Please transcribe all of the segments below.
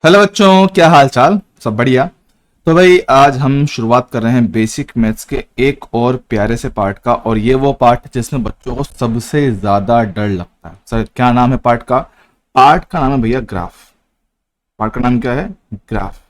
Hello बच्चों, क्या हाल चाल? सब बढ़िया। तो भाई आज हम शुरुआत कर रहे हैं बेसिक मैथ्स के एक और प्यारे से पार्ट का, और ये वो पार्ट है जिसमें बच्चों को सबसे ज्यादा डर लगता है। सर क्या नाम है पार्ट का? पार्ट का नाम है भैया ग्राफ। पार्ट का नाम क्या है? ग्राफ।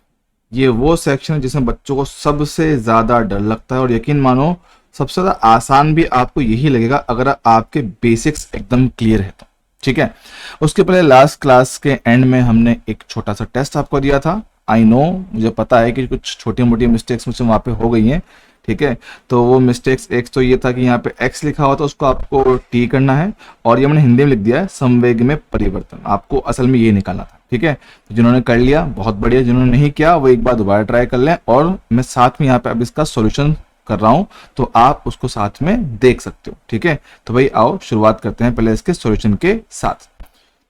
ये वो सेक्शन है जिसमें बच्चों को सबसे ज्यादा डर लगता है, और यकीन मानो सबसे ज्यादा आसान भी आपको यही लगेगा अगर आपके बेसिक्स एकदम क्लियर है तो। ठीक है। उसके पहले लास्ट क्लास के एंड में हमने एक छोटा सा टेस्ट आपको दिया था। आई नो, मुझे पता है कि कुछ छोटी मोटी मिस्टेक्स मुझसे वहां पे हो गई हैं। ठीक है। तो वो मिस्टेक्स, एक तो ये था कि यहाँ पे एक्स लिखा हुआ था, उसको आपको टी करना है, और ये मैंने हिंदी में लिख दिया है संवेग में परिवर्तन। आपको असल में ये निकालना था। ठीक है। तो जिन्होंने कर लिया बहुत बढ़िया, जिन्होंने नहीं किया वो एक बार दोबारा ट्राई कर लें, और मैं साथ में यहाँ पे अब इसका सॉल्यूशन कर रहा हूं, तो आप उसको साथ में देख सकते हो। ठीक है। तो भाई आओ शुरुआत करते हैं पहले इसके सॉल्यूशन के साथ।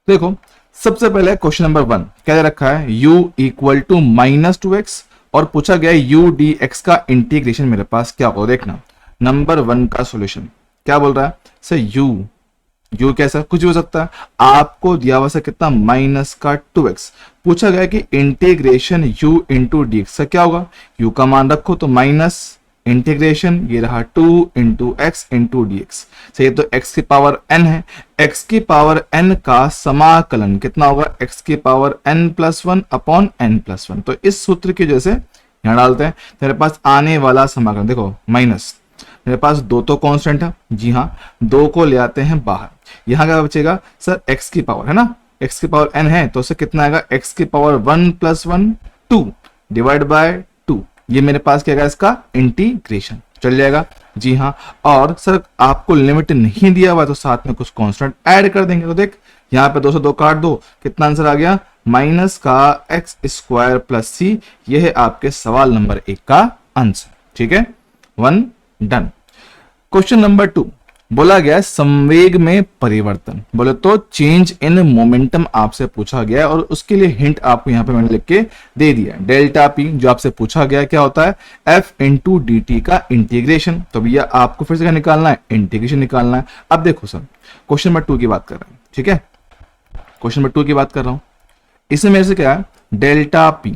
देखो, सबसे पहले क्वेश्चन नंबर 1 क्या दे रखा है? u इक्वल टू -2x, और पूछा गया है u dx का इंटीग्रेशन मेरे पास क्या होगा। देखना नंबर 1 का सॉल्यूशन क्या बोल रहा है। सर u कैसा? कुछ भी हो सकता है। आपको दिया हुआ से कितना? माइनस का 2x। पूछा गया कि integration u into D x का क्या होगा। u का मान रखो तो माइनस इंटीग्रेशन, ये रहा 2 into x into D x. सही, तो x की पावर n है। x की पावर n का समाकलन कितना होगा? x की power n plus one upon n plus one. तो इस सूत्र की वजह से यहां डालते हैं, मेरे पास आने वाला समाकलन देखो माइनस, मेरे पास दो तो कांस्टेंट है, जी हाँ, दो को ले आते हैं बाहर। यहां क्या बचेगा? सर x की पावर है ना, x की पावर n है, तो उससे कितना आएगा? x की power 1 plus one 2 divide by 2। ये मेरे पास क्या आएगा? इसका इंटीग्रेशन चल जाएगा। जी हाँ। और सर आपको लिमिट नहीं दिया हुआ तो साथ में कुछ कांस्टेंट ऐड कर देंगे। तो देख यहाँ पे 2 से 2 काट दो, कितना आंसर आ गया? माइनस का एक्स स्क्वायर प्लस सी। यह है आपके सवाल नंबर 1 का आंसर। ठीक है, 1 डन। क्वेश्चन नंबर 2 बोला गया संवेग में परिवर्तन, बोले तो चेंज इन मोमेंटम आपसे पूछा गया है, और उसके लिए हिंट आपको यहां पे मैंने लिख के दे दिया है। डेल्टा पी जो आपसे पूछा गया क्या होता है? एफ इंटू डी टी का इंटीग्रेशन। तो भैया आपको फिर से क्या निकालना है? इंटीग्रेशन निकालना है। अब देखो सर, क्वेश्चन नंबर 2 की बात कर रहे हैं। ठीक है, क्वेश्चन नंबर 2 की बात कर रहा हूं। इसमें मेरे से क्या है? Delta P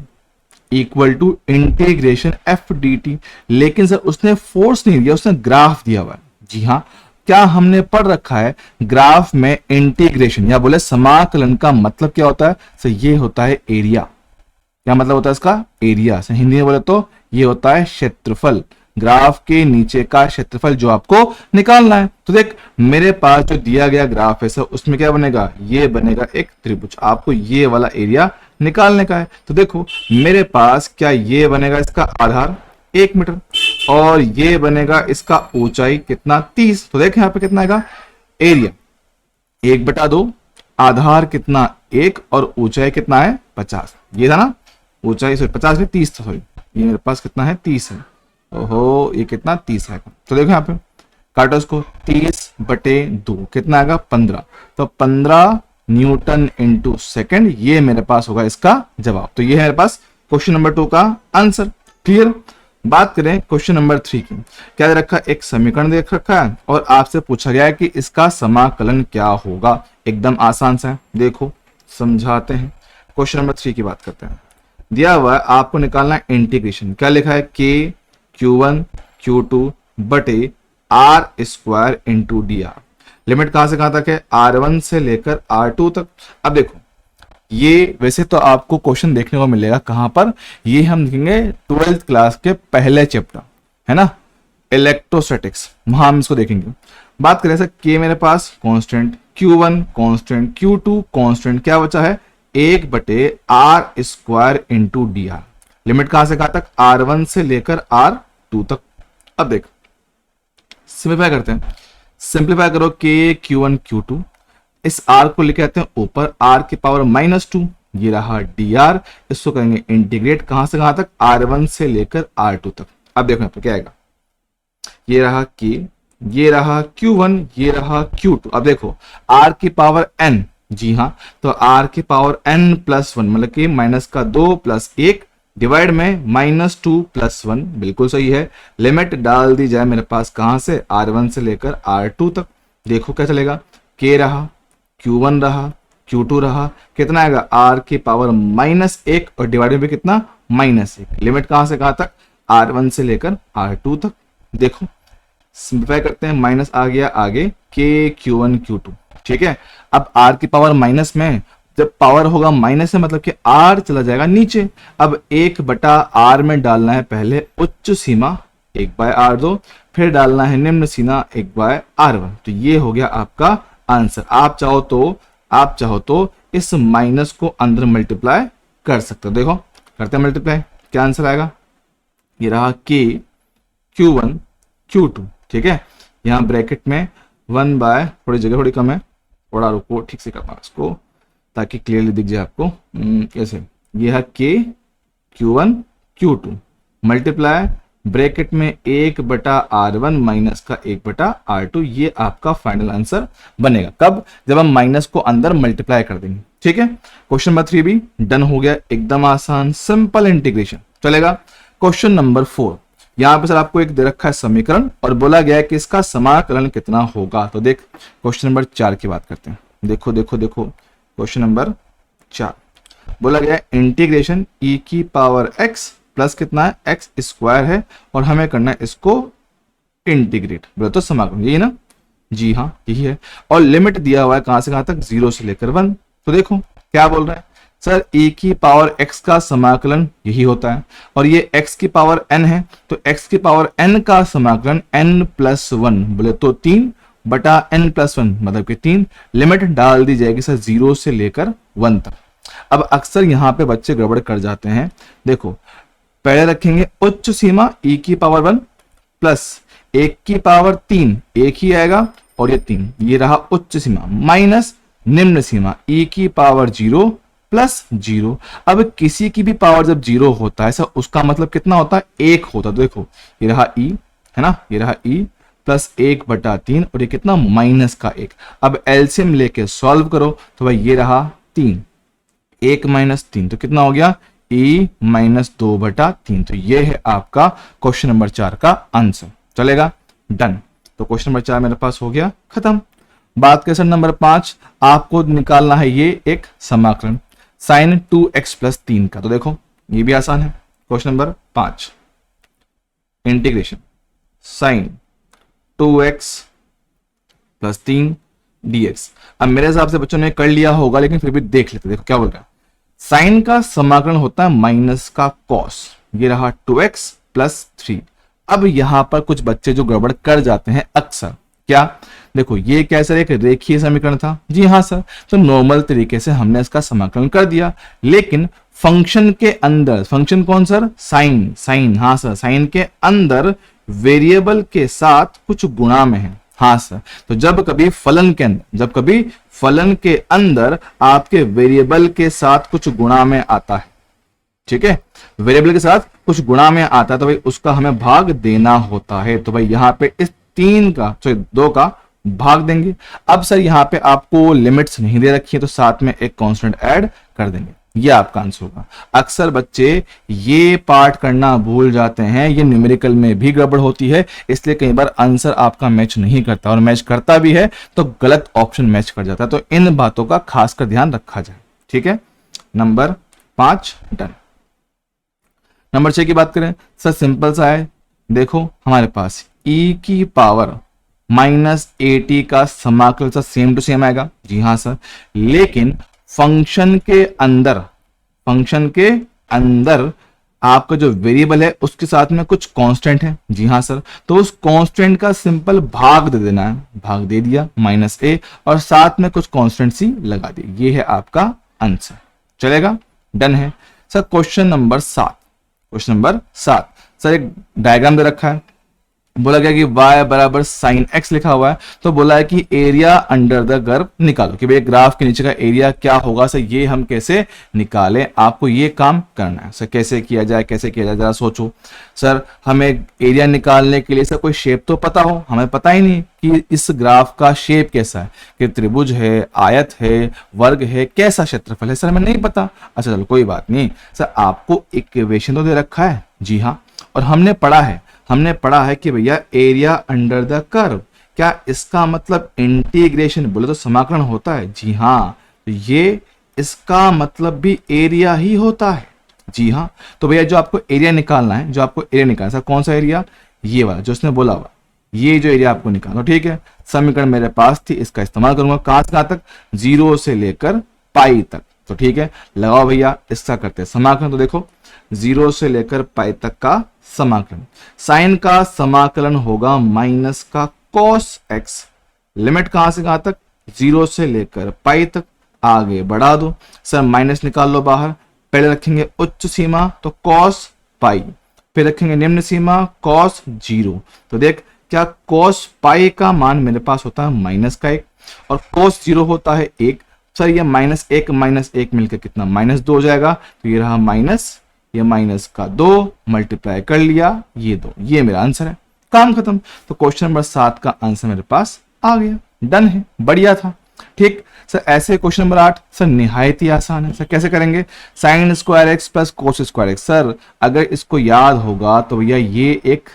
equal to integration F D T. लेकिन सर उसने फोर्स नहीं दिया, उसने ग्राफ दिया हुआ है। जी हाँ, क्या हमने पढ़ रखा है ग्राफ में इंटीग्रेशन या बोले समाकलन का मतलब क्या होता है? सर ये होता है एरिया। क्या मतलब होता है इसका? एरिया। सर हिंदी में बोले तो ये होता है क्षेत्रफल, ग्राफ के नीचे का क्षेत्रफल जो आपको निकालना है। तो देख मेरे पास जो दिया गया ग्राफ है सर, उसमें क्या बनेगा? ये बनेगा एक त्रिभुज। आपको ये वाला एरिया निकालने का है। तो देखो मेरे पास क्या ये बनेगा? इसका आधार 1 मीटर, और ये बनेगा इसका ऊंचाई कितना? 30। तो देख यहाँ पे कितना आएगा? एरिया 1/2, आधार कितना? 1, और ऊंचाई कितना है? 50। ये था ना ऊंचाई, सॉरी 50 नहीं 30 था, सॉरी ये मेरे पास कितना है? 30 है। ओहो, ये कितना? 30 है। तो देखो यहाँ पे काटो इसको, 30/2 कितना आएगा? 15। तो 15 न्यूटन इंटू सेकेंड, ये मेरे पास होगा इसका जवाब। तो ये है मेरे पास क्वेश्चन नंबर 2 का आंसर। क्लियर। बात करें क्वेश्चन नंबर 3 की। क्या दे रखा? एक समीकरण देख रखा है, और आपसे पूछा गया है कि इसका समाकलन क्या होगा। एकदम आसान सा है, देखो समझाते हैं। क्वेश्चन नंबर 3 की बात करते हैं। दिया हुआ है आपको निकालना है इंटीग्रेशन। क्या लिखा है? के Q1 Q2 बटे R square into D R. Limit कहां से कहां तक है? R1 से लेकर R2 तक। अब देखो ये वैसे तो आपको क्वेश्चन देखने को मिलेगा कहां पर? ये हम देखेंगे 12th क्लास के पहले चैप्टर, है ना, इलेक्ट्रोस्टैटिक्स, वहां हम इसको देखेंगे। बात करें सर, के मेरे पास constant, Q1 constant, Q2 constant, क्या बचा है? 1/r square into D R. Limit कहां से कहां तक? R1 से लेकर R2 तक। अब देख सिंप्लीफाई करते हैं। सिंप्लीफाई करो के Q1 Q2, इस r को लेके आते हैं ऊपर, r की पावर -2, ये रहा dr। इसको करेंगे इंटीग्रेट कहां से कहां तक? R1 से लेकर R2 तक। अब देखो यहाँ पे क्या आएगा? ये रहा k, ये रहा Q1, ये रहा Q2। अब देखो r की पावर n, जी हाँ, तो r की पावर n प्लस 1 मतलब कि -2 प्लस 1 डिवाइड में -2 प्लस 1, बिल्कुल सही है। लिमिट डाल दी जाए मेरे पास कहां से? R1 से लेकर R2 तक। देखो क्या चलेगा? k रहा, Q1 रहा, Q2 रहा, कितना आएगा r की पावर -1 और डिवाइडेड बाय कितना -1। लिमिट कहां से कहां तक, R1 से लेकर R2 तक। देखो सिंप्लीफाई करते हैं, माइनस आ गया आगे k Q1 Q2, ठीक है। अब r की पावर माइनस में, जब पावर होगा माइनस है मतलब कि r चला जाएगा नीचे। अब 1/r में डालना है पहले उच्च सीमा 1/r2, फिर डालना है निम्न सीमा 1/r1। तो ये हो गया आपका आंसर। आप चाहो तो इस माइनस को अंदर मल्टीप्लाई कर सकते हो। देखो करते हैं मल्टीप्लाई, क्या आंसर आएगा, ये रहा k Q1 Q2, ठीक है। यहाँ ब्रैकेट में 1/, थोड़ी जगह थोड़ी कम है, थोड़ा रुको ठीक से करना इसको ताकि क्लियरली दिख जाए आपको। ऐसे ये है k Q1 Q2 multiply bracket में 1/r1 माइनस का 1/r2। ये आपका फाइनल आंसर बनेगा। कब, जब हम माइनस को अंदर मल्टीप्लाई कर देंगे, ठीक है। क्वेश्चन नंबर 3 भी डन हो गया, एकदम आसान सिंपल इंटीग्रेशन चलेगा। क्वेश्चन नंबर 4, यहाँ पे सर आपको एक दे रखा है समीकरण और बोला गया है कि इसका समाकलन कितना होगा। तो देख क्वेश्चन नंबर 4 की बात करते हैं। देखो क्वेश्चन नंबर 4 बोला गया है इंटीग्रेशन e की पावर x प्लस कितना है x स्क्वायर है और हमें करना है इसको इंटीग्रेट। बोले तो समाकलन यही ना, जी हाँ यही है। और लिमिट दिया हुआ है कहां से कहां तक, 0 से लेकर 1। तो देखो क्या बोल रहे हैं सर, e की पावर x का समाकलन यही होता है और ये x की पावर n है, तो x की पावर n का समाकलन n+1 बोले तो 3/n+1 मतलब कि 3। लिमिट डाल दी जाएगी सर 0 से लेकर 1 तक। अब अक्सर यहाँ पे बच्चे गड़बड़ कर जाते हैं। देखो पहले रखेंगे उच्च सीमा e की पावर 1 प्लस 1 की पावर 3, एक ही आएगा और ये 3, ये रहा उच्च सीमा, माइनस निम्न सीमा e की पावर 0 प्लस 0। अब किसी की भी पावर जब 0 होता है सर उसका मतलब कितना होता है, 1 होता है। तो देखो ये रहा e है ना, ये रहा e प्लस 1/3 और ये कितना माइनस का 1। अब एलसीएम लेके सॉल्व करो तो भाई ये रहा 3, 1 - 3 तो कितना हो गया e -2/3। तो ये है आपका क्वेश्चन नंबर 4 का आंसर। चलेगा, डन। तो क्वेश्चन नंबर 4 मेरे पास हो गया खत्म। बात करें सर नंबर 5, आपको निकालना है ये एक समाकलन sin 2x + 3 का। तो देखो ये भी आसान है। Question number 5 integration sin 2x + 3 dx। अब मेरे हिसाब से बच्चों ने कर लिया होगा लेकिन फिर भी देख लेते। देखो क्या बोल रहा है, साइन का समाकलन होता है माइनस का कॉस। ये रहा 2x + 3। अब यहां पर कुछ बच्चे जो गड़बड़ कर जाते हैं अक्सर, क्या देखो ये क्या सर एक रेखीय समीकरण था, जी हाँ सर, तो नॉर्मल तरीके से हमने इसका समाकलन कर दिया। लेकिन फंक्शन के अंदर, फंक्शन कौन सर, साइन, हाँ सर, साइन के अंदर वेरिएबल के साथ कुछ गुणा में है, हाँ सर। तो जब कभी फलन के अंदर आपके वेरिएबल के साथ कुछ गुणा में आता है, ठीक है, वेरिएबल के साथ कुछ गुणा में आता है तो भाई उसका हमें भाग देना होता है। तो भाई यहां पे इस 2 का भाग देंगे। अब सर यहां पे आपको लिमिट्स नहीं दे रखी है तो साथ में एक कांस्टेंट ऐड कर देंगे, ये आपका आंसर होगा। अक्सर बच्चे ये पार्ट करना भूल जाते हैं, ये न्यूमेरिकल में भी गड़बड़ होती है, इसलिए कई बार आंसर आपका मैच नहीं करता और मैच करता भी है तो गलत ऑप्शन मैच कर जाता है। तो इन बातों का खासकर ध्यान रखा जाए, ठीक है। Number 5 done. नंबर 6 की बात करें सर, सिंपल सा है। देखो हमारे पास e की पावर -80 का समाकलन सर सेम टू सेम आएगा, जी हाँ सर। लेकिन फंक्शन के अंदर आपका जो वेरिएबल है उसके साथ में कुछ कांस्टेंट है, जी हाँ सर। तो उस कांस्टेंट का सिंपल भाग दे देना है, भाग दे दिया -a और साथ में कुछ कांस्टेंट सी लगा दी। ये है आपका आंसर। चलेगा, डन है सर। क्वेश्चन नंबर 7 सर एक डायग्राम दे रखा है, बोला गया कि y बराबर sin x लिखा हुआ है, तो बोला है कि एरिया अंडर द कर्व निकालो कि भाई ग्राफ के नीचे का एरिया क्या होगा सर, ये हम कैसे निकालें। आपको ये काम करना है सर। कैसे किया जाए जरा सोचो। सर हमें एरिया निकालने के लिए सर कोई शेप तो पता हो, हमें पता ही नहीं कि इस ग्राफ का शेप कैसा है, कि त्रिभुज है, आयत है, वर्ग है, कैसा क्षेत्रफल है, सर हमें नहीं पता। अच्छा चलो कोई बात नहीं सर, आपको इक्वेशन तो दे रखा है, जी हाँ, और हमने पढ़ा है कि भैया एरिया अंडर द कर्व, क्या इसका मतलब इंटीग्रेशन बोले तो समाकलन होता है, जी हाँ। तो ये इसका मतलब भी एरिया ही होता है। जी हाँ, तो भैया जो आपको एरिया निकालना है, जो आपको एरिया निकालना है, कौन सा एरिया, ये वाला जो उसने बोला हुआ, ये जो एरिया आपको निकालना, ठीक है। समीकरण मेरे पास थी, इसका इस्तेमाल करूंगा। कहां से कहां तक, 0 से लेकर पाई तक। तो ठीक है, लगाओ भैया, इसका करते हैं समाकलन। तो देखो 0 से लेकर पाई तक का समाकलन, साइन का समाकलन होगा माइनस का कॉस एक्स। लिमिट कहां से कहां तक, 0 से लेकर पाई तक। आगे बढ़ा दो सर, माइनस निकाल लो बाहर। पहले रखेंगे उच्च सीमा तो कॉस पाई, फिर रखेंगे निम्न सीमा कॉस 0। तो देख क्या कॉस पाई का मान मेरे पास होता है माइनस का 1 और कॉस 0 होता है 1। सर ये -1 मिलकर कितना, -2 हो जाएगा। तो ये रहा माइनस, ये माइनस का 2 मल्टीप्लाई कर लिया, ये 2, ये मेरा आंसर है। काम खत्म। तो क्वेश्चन नंबर 7 का आंसर मेरे पास आ गया। डन है, बढ़िया था। ठीक सर, ऐसे क्वेश्चन नंबर 8 सर निहायत ही आसान है। सर कैसे करेंगे, sine square x plus cos square x. Sir अगर इसको याद होगा तो भैया ये एक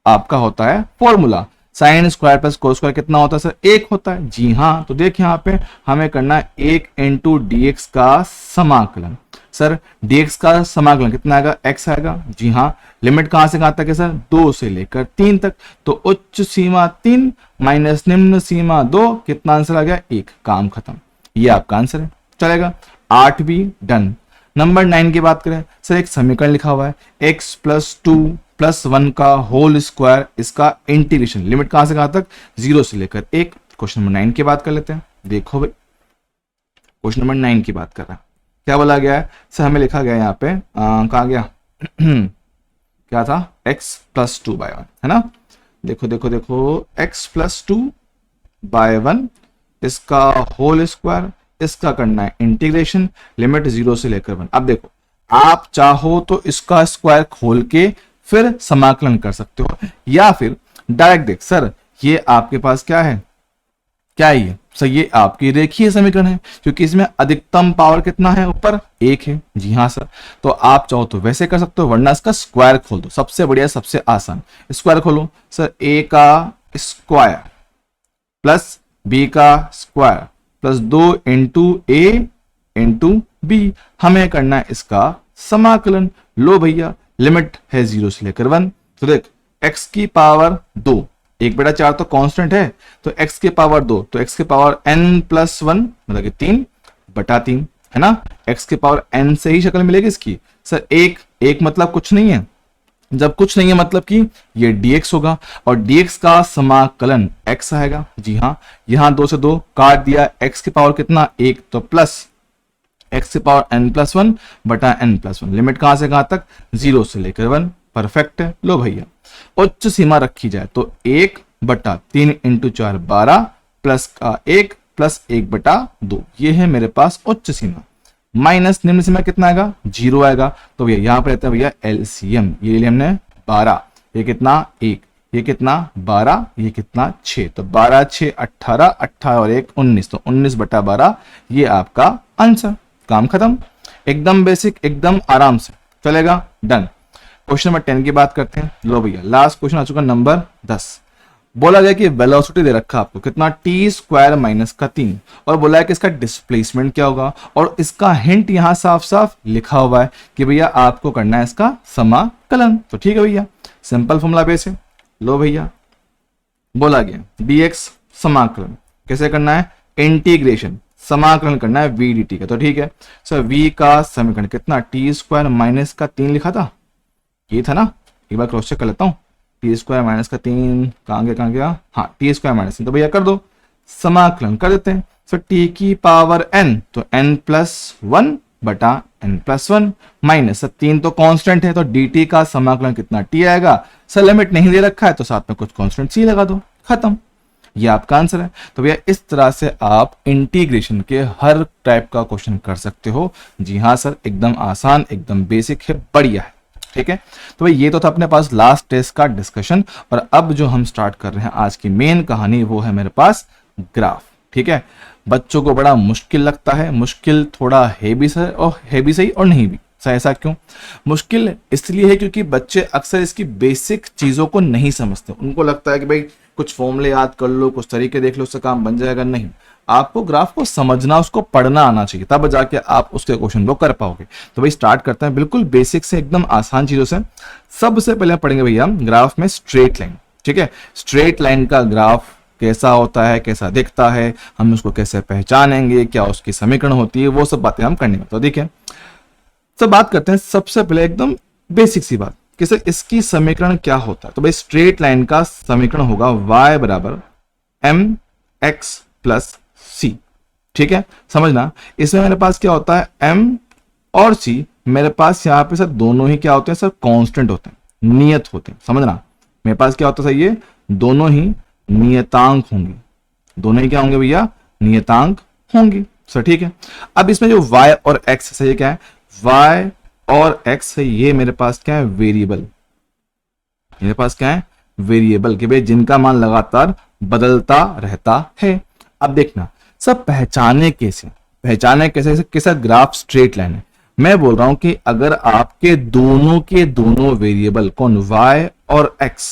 आपका होता है formula, sine square plus cos square कितना होता है सर, 1 होता है। जी हाँ, तो देख यहाँ पे हमें करना है 1 इंटू dx का समाकलन। सर dx का समाकलन कितना आएगा, x आएगा। जी हाँ, लिमिट कहां से कहां तक है सर, 2 से लेकर 3 तक। तो उच्च सीमा 3 माइनस निम्न सीमा 2, कितना आंसर आ गया, 1। काम खत्म, ये आपका आंसर है। चलेगा, 8 भी डन। नंबर 9 की बात करें सर, एक समीकरण लिखा हुआ है x प्लस 2 प्लस 1 का होल स्क्वायर, इसका इंटीग्रेशन, लिमिट कहां से कहां तक, 0 से लेकर 1। क्वेश्चन नंबर 9 की बात कर लेते हैं। देखो भाई, क्वेश्चन नंबर 9 की बात कर रहा है, क्या बोला गया है सर, हमें लिखा गया यहाँ पे कहा गया क्या था, x प्लस 2 बाय 1 है ना। देखो देखो देखो, x प्लस 2 बाय 1, इसका होल स्क्वायर, इसका करना है इंटीग्रेशन, लिमिट 0 से लेकर 1। अब देखो, आप चाहो तो इसका स्क्वायर खोल के फिर समाकलन कर सकते हो, या फिर डायरेक्ट देख सर, ये आपके पास क्या है, क्या है ये सर, ये आपकी रेखीय समीकरण है, क्योंकि इसमें अधिकतम पावर कितना है, ऊपर 1 है। जी हाँ सर, तो आप चाहो तो वैसे कर सकते हो, वरना इसका स्क्वायर खोल दो, सबसे बढ़िया सबसे आसान। स्क्वायर खोलो सर, a का स्क्वायर प्लस b का स्क्वायर प्लस 2 इंटू ए इंटू बी, हमें करना है इसका समाकलन। लो भैया, लिमिट है 0 से लेकर 1। तो देख, x की पावर 2, 1/4 तो कांस्टेंट है, तो x की पावर 2, तो x की पावर n प्लस 1 मतलब कि 3/3 है ना। x की पावर n से ही शक्ल मिलेगी इसकी। सर एक मतलब कुछ नहीं है, जब कुछ नहीं है मतलब कि ये dx होगा, और dx का समाकलन x आएगा। जी हाँ, यहां 2 से 2 काट दिया, x की पावर कितना, 1, तो प्लस x की पावर n+1/n+1, लिमिट कहां से कहां तक, 0 से लेकर 1। परफेक्ट है। लो भैया, उच्च सीमा रखी जाए तो 1/3 इंटू 4 12 प्लस का 1 प्लस 1/2, ये है मेरे पास उच्च सीमा। माइनस निम्न सीमा कितना आएगा, 0 आएगा। तो भैया यहाँ पर रहता है भैया एलसीएम, ये लिया हमने 12, ये कितना 1, ये कितना 12, ये कितना 6, तो 12 6 18, 18 और 1 19, तो 19/12 ये आपका आंसर। काम खत्म, एकदम बेसिक, एकदम आराम से चलेगा। डन। क्वेश्चन नंबर 10 की बात करते हैं। लो भैया, लास्ट क्वेश्चन आ चुका नंबर 10। बोला गया कि वेलोसिटी दे रखा आपको कितना, t² माइनस का 3, और बोला है कि इसका डिस्प्लेसमेंट क्या होगा, और इसका हिंट यहां साफ साफ लिखा हुआ है कि भैया आपको करना है इसका समाकलन। तो ठीक है भैया, सिंपल फॉर्मूला बेस है। लो भैया, बोला गया dx समाकलन कैसे करना है, इंटीग्रेशन, समाकलन करना है v dt का। तो ठीक है सर, v का समीकरण कितना, t² माइनस का 3 लिखा था, ये था ना, एक बार क्रॉस चेक कर लेता हूँ। t² माइनस का 3 कहाँ गया, हाँ t² माइनस 3, तो भैया कर दो, समाकलन कर देते हैं। सर t की पावर n, तो n+1/n+1 माइनस 3 तो कांस्टेंट है, तो dt का समाकलन कितना t आएगा। सर लिमिट नहीं दे रखा है, तो साथ में कुछ कांस्टेंट c लगा दो, खत्म, ये आपका आंसर है। तो भैया इस तरह से आप इंटीग्रेशन के हर टाइप का क्वेश्चन कर सकते हो। जी हाँ सर, एकदम आसान, एकदम बेसिक है, बढ़िया है। ठीक है, तो भाई ये तो था अपने पास लास्ट टेस्ट का डिस्कशन, और अब जो हम स्टार्ट कर रहे हैं आज की मेन कहानी, वो है मेरे पास ग्राफ। ठीक है, बच्चों को बड़ा मुश्किल लगता है, मुश्किल थोड़ा है भी सर, और है भी सही और नहीं भी। ऐसा क्यों मुश्किल इसलिए है क्योंकि बच्चे अक्सर इसकी बेसिक चीजों को नहीं समझते। उनको लगता है कि भाई कुछ फॉर्मूले याद कर लो, कुछ तरीके देख लो, उससे काम बन जाएगा। नहीं, आपको ग्राफ को समझना, उसको पढ़ना आना चाहिए, तब जाके आप उसके क्वेश्चन को कर पाओगे। तो भाई स्टार्ट करते हैं बिल्कुल बेसिक से, एकदम आसान चीजों से। सबसे पहले पढ़ेंगे भैया ग्राफ में स्ट्रेट लाइन। ठीक है, स्ट्रेट लाइन का ग्राफ कैसा होता है, कैसा दिखता है, हम उसको कैसे पहचानेंगे, क्या उसकी समीकरण होती है, वो सब बातें हम करने में। तो देखिए सब बात करते हैं। सबसे पहले एकदम बेसिक सी बात कि सर इसकी समीकरण क्या होता है। तो भाई स्ट्रेट लाइन का समीकरण होगा y बराबर एम एक्स प्लस सी। ठीक है, समझना। इसमें मेरे पास क्या होता है, m और c मेरे पास यहाँ पे सर दोनों ही क्या होते हैं सर, कांस्टेंट होते हैं, नियत होते हैं। समझना, मेरे पास क्या होता है सर, ये दोनों ही नियतांक होंगे। दोनों ही क्या होंगे भैया, नियतांक होंगी सर। ठीक है, अब इसमें जो y और x है, ये क्या है, y और x है, ये मेरे पास क्या है, वेरिएबल। मेरे पास क्या है, वेरिएबल, कि भाई जिनका मान लगातार बदलता रहता है। अब देखना सब पहचाने कैसे, कैसा ग्राफ स्ट्रेट लाइन है। मैं बोल रहा हूं कि अगर आपके दोनों के दोनों वेरिएबल कौन, y और x,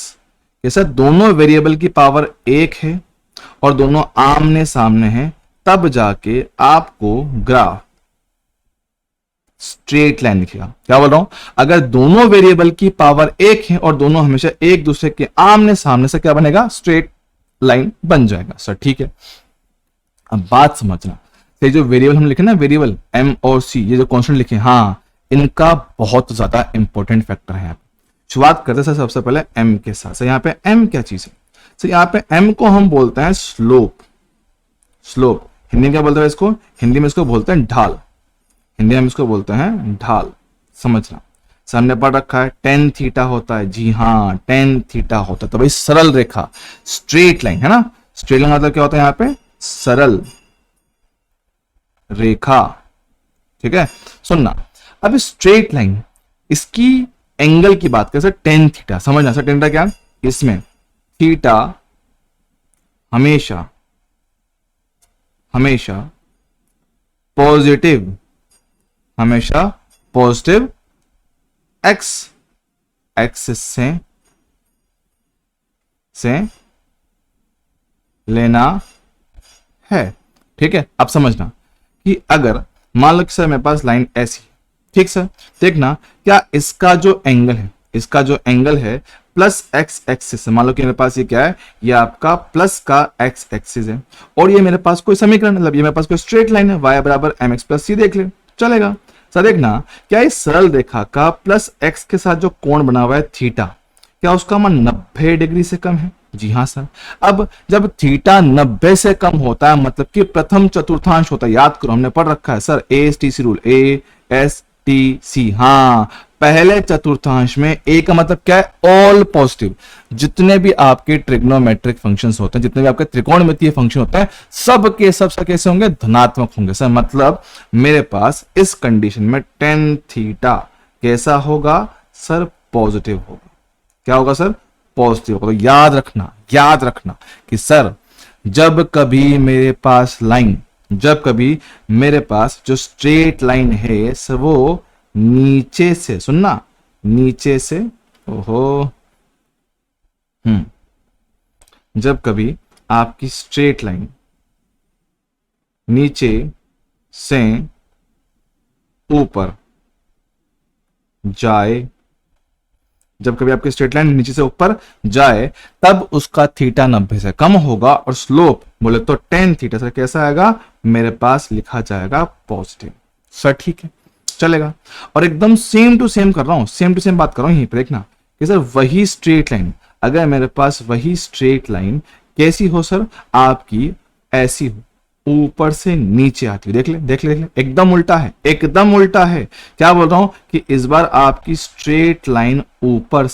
कैसा दोनों वेरिएबल की पावर 1 है और दोनों आमने सामने हैं, तब जाके आपको ग्राफ स्ट्रेट लाइन दिखेगा। क्या बोल रहा हूं, अगर दोनों वेरिएबल की पावर 1 है और दोनों हमेशा एक दूसरे के आमने सामने से क्या बनेगा, स्ट्रेट लाइन बन जाएगा सर। ठीक है, अब बात समझना, ये जो वेरिएबल हम लिखे ना, वेरिएबल m और c, ये जो कांस्टेंट लिखे, हाँ इनका बहुत ज्यादा इंपॉर्टेंट फैक्टर है यहाँ पे। शुरुआत करते हैं सबसे पहले m के साथ। सर यहाँ पे m क्या चीज है, सर यहाँ पे m को हम बोलते हैं स्लोप। स्लोप हिंदी में क्या बोलते हैं इसको, हिंदी में इसको बोलते हैं ढाल। हिंदी में इसको बोलते हैं ढाल। समझना, सामने पढ़ रखा है टेन थीटा होता है, जी हाँ टेन थीटा होता है। तो भाई सरल रेखा, स्ट्रेट लाइन है ना, स्ट्रेट लाइन मतलब क्या होता है यहाँ पे, सरल रेखा। ठीक है, सुनना, अब स्ट्रेट लाइन, इसकी एंगल की बात करें टेन थीटा। समझना सर, टेन थीटा क्या, इसमें थीटा हमेशा हमेशा पॉजिटिव, हमेशा पॉजिटिव एक्स एक्सिस से लेना है। ठीक है, अब समझना कि अगर मान लो कि सर मेरे पास लाइन ऐसी, ठीक सर, देखना क्या इसका जो एंगल है प्लस एक्स एक्सिस है। मान लो कि मेरे पास ये क्या है, ये आपका प्लस का एक्स एक्सिस है और ये मेरे पास कोई समीकरण, मतलब ये मेरे पास कोई स्ट्रेट लाइन है, y बराबर एम एक्स प्लस सी, देख ले चलेगा सर। देखना क्या इस सरल रेखा का प्लस एक्स के साथ जो कोण बना हुआ है थीटा, क्या उसका मान 90 डिग्री से कम है, जी हाँ सर। अब जब थीटा 90 से कम होता है मतलब कि प्रथम चतुर्थांश होता है। याद करो हमने पढ़ रखा है सर ASTC रूल, ASTC, हाँ पहले चतुर्थांश में ए का मतलब क्या है, ऑल पॉजिटिव। जितने भी आपके ट्रिग्नोमेट्रिक फंक्शंस होते हैं, जितने भी आपके त्रिकोणमितीय फंक्शन होते हैं, सब के सब कैसे होंगे, धनात्मक होंगे सर। मतलब मेरे पास इस कंडीशन में टेन थीटा कैसा होगा सर, पॉजिटिव होगा। क्या होगा सर, पॉजिटिव होगा। तो याद रखना कि सर जब कभी मेरे पास जो स्ट्रेट लाइन है सर, वो नीचे से, सुनना नीचे से, जब कभी आपकी स्ट्रेट लाइन नीचे से ऊपर जाए, जब कभी आपकी स्ट्रेट लाइन नीचे से ऊपर जाए, तब उसका थीटा 90 से कम होगा और स्लोप बोले तो टेन थीटा सर कैसा आएगा, मेरे पास लिखा जाएगा पॉजिटिव सर। ठीक है, चलेगा। और एकदम सेम टू सेम कर रहा हूं, सेम टू सेम बात कर रहा हूं यहीं पे। देखना कि सर वही स्ट्रेट लाइन, अगर मेरे पास वही स्ट्रेट लाइन कैसी हो सर, आपकी ऐसी हो, ऊपर से नीचे आती है, देख ले एकदम उल्टा है, एकदम उल्टा है। क्या बोल रहा हूं कि इस बार आपकी स्ट्रेट लाइन ऊपर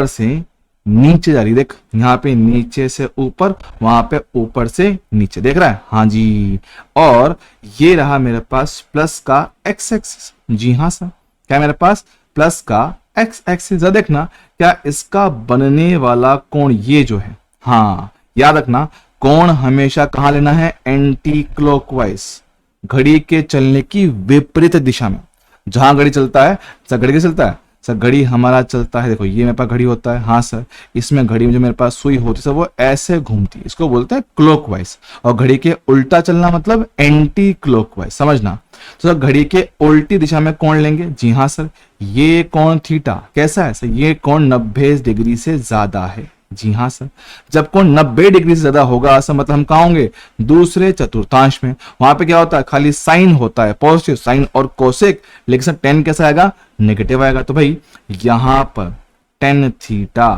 से नीचे जा रही, देख यहां पे नीचे से ऊपर, वहां पे ऊपर से नीचे, देख रहा है, हाँ जी। और ये रहा मेरे पास प्लस का एक्स एक्सिस, जी हाँ सर, क्या मेरे पास प्लस का एक्स एक्सिस। देखना क्या इसका बनने वाला कोण ये जो है, हाँ याद रखना कोण हमेशा कहां लेना है, एंटी क्लॉकवाइज, घड़ी के चलने की विपरीत दिशा में। जहां घड़ी चलता है, घड़ी चलता है सर घड़ी हमारा चलता है, देखो ये मेरे पास घड़ी होता है, हाँ सर, इसमें घड़ी में जो मेरे पास सुई होती है सर वो ऐसे घूमती है, इसको बोलते हैं क्लॉकवाइज। और घड़ी के उल्टा चलना मतलब एंटी क्लॉकवाइज, समझना। तो सर घड़ी के उल्टी दिशा में कोण लेंगे, जी हाँ सर, ये कोण थीटा कैसा है सर, ये कोण 90 डिग्री से ज्यादा है, जी हाँ सर। जब कोण 90 डिग्री से ज्यादा होगा सर मतलब हम कहाँ होंगे, दूसरे चतुर्थांश में। वहां पे क्या होता है, खाली साइन होता है, पॉजिटिव साइन और कोसेक, लेकिन सर टेन कैसा आएगा, नेगेटिव आएगा। तो भाई यहां पर टेन थीटा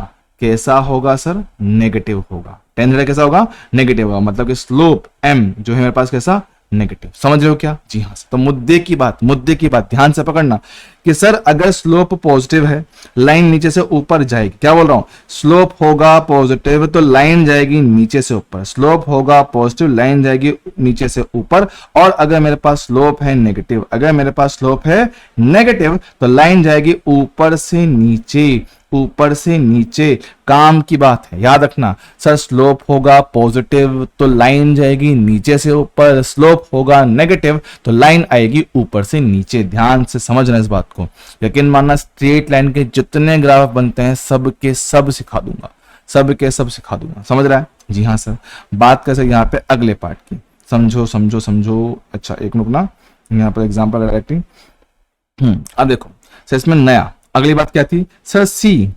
कैसा होगा सर, नेगेटिव होगा। टेन थीटा कैसा होगा, नेगेटिव होगा, मतलब कि स्लोप एम जो है मेरे पास कैसा, नेगेटिव। समझ रहे हो क्या, जी हाँ। तो मुद्दे की बात ध्यान से पकड़ना कि सर अगर स्लोप पॉजिटिव है, लाइन नीचे से ऊपर जाएगी, क्या बोल रहा हूं, स्लोप होगा पॉजिटिव तो लाइन जाएगी नीचे से ऊपर, स्लोप होगा पॉजिटिव लाइन जाएगी नीचे से ऊपर। और अगर मेरे पास स्लोप है नेगेटिव, अगर मेरे पास स्लोप है नेगेटिव तो लाइन जाएगी ऊपर से नीचे, ऊपर से नीचे। काम की बात है, याद रखना। सर स्लोप होगा पॉजिटिव तो लाइन जाएगी नीचे से ऊपर, स्लोप होगा नेगेटिव तो लाइन आएगी ऊपर से नीचे। ध्यान से समझना इस बात को, यकीन मानना स्ट्रेट लाइन के जितने ग्राफ बनते हैं सब के सब सिखा दूंगा, सब के सब सिखा दूंगा। समझ रहा है, जी हाँ सर। बात कैसे यहाँ पे अगले पार्ट की, समझो समझो समझो। अच्छा एक मिनट ना, यहाँ पर एग्जाम्पल राइटिंग। अब देखो सर इसमें नया अगली बात क्या थी सर, सी।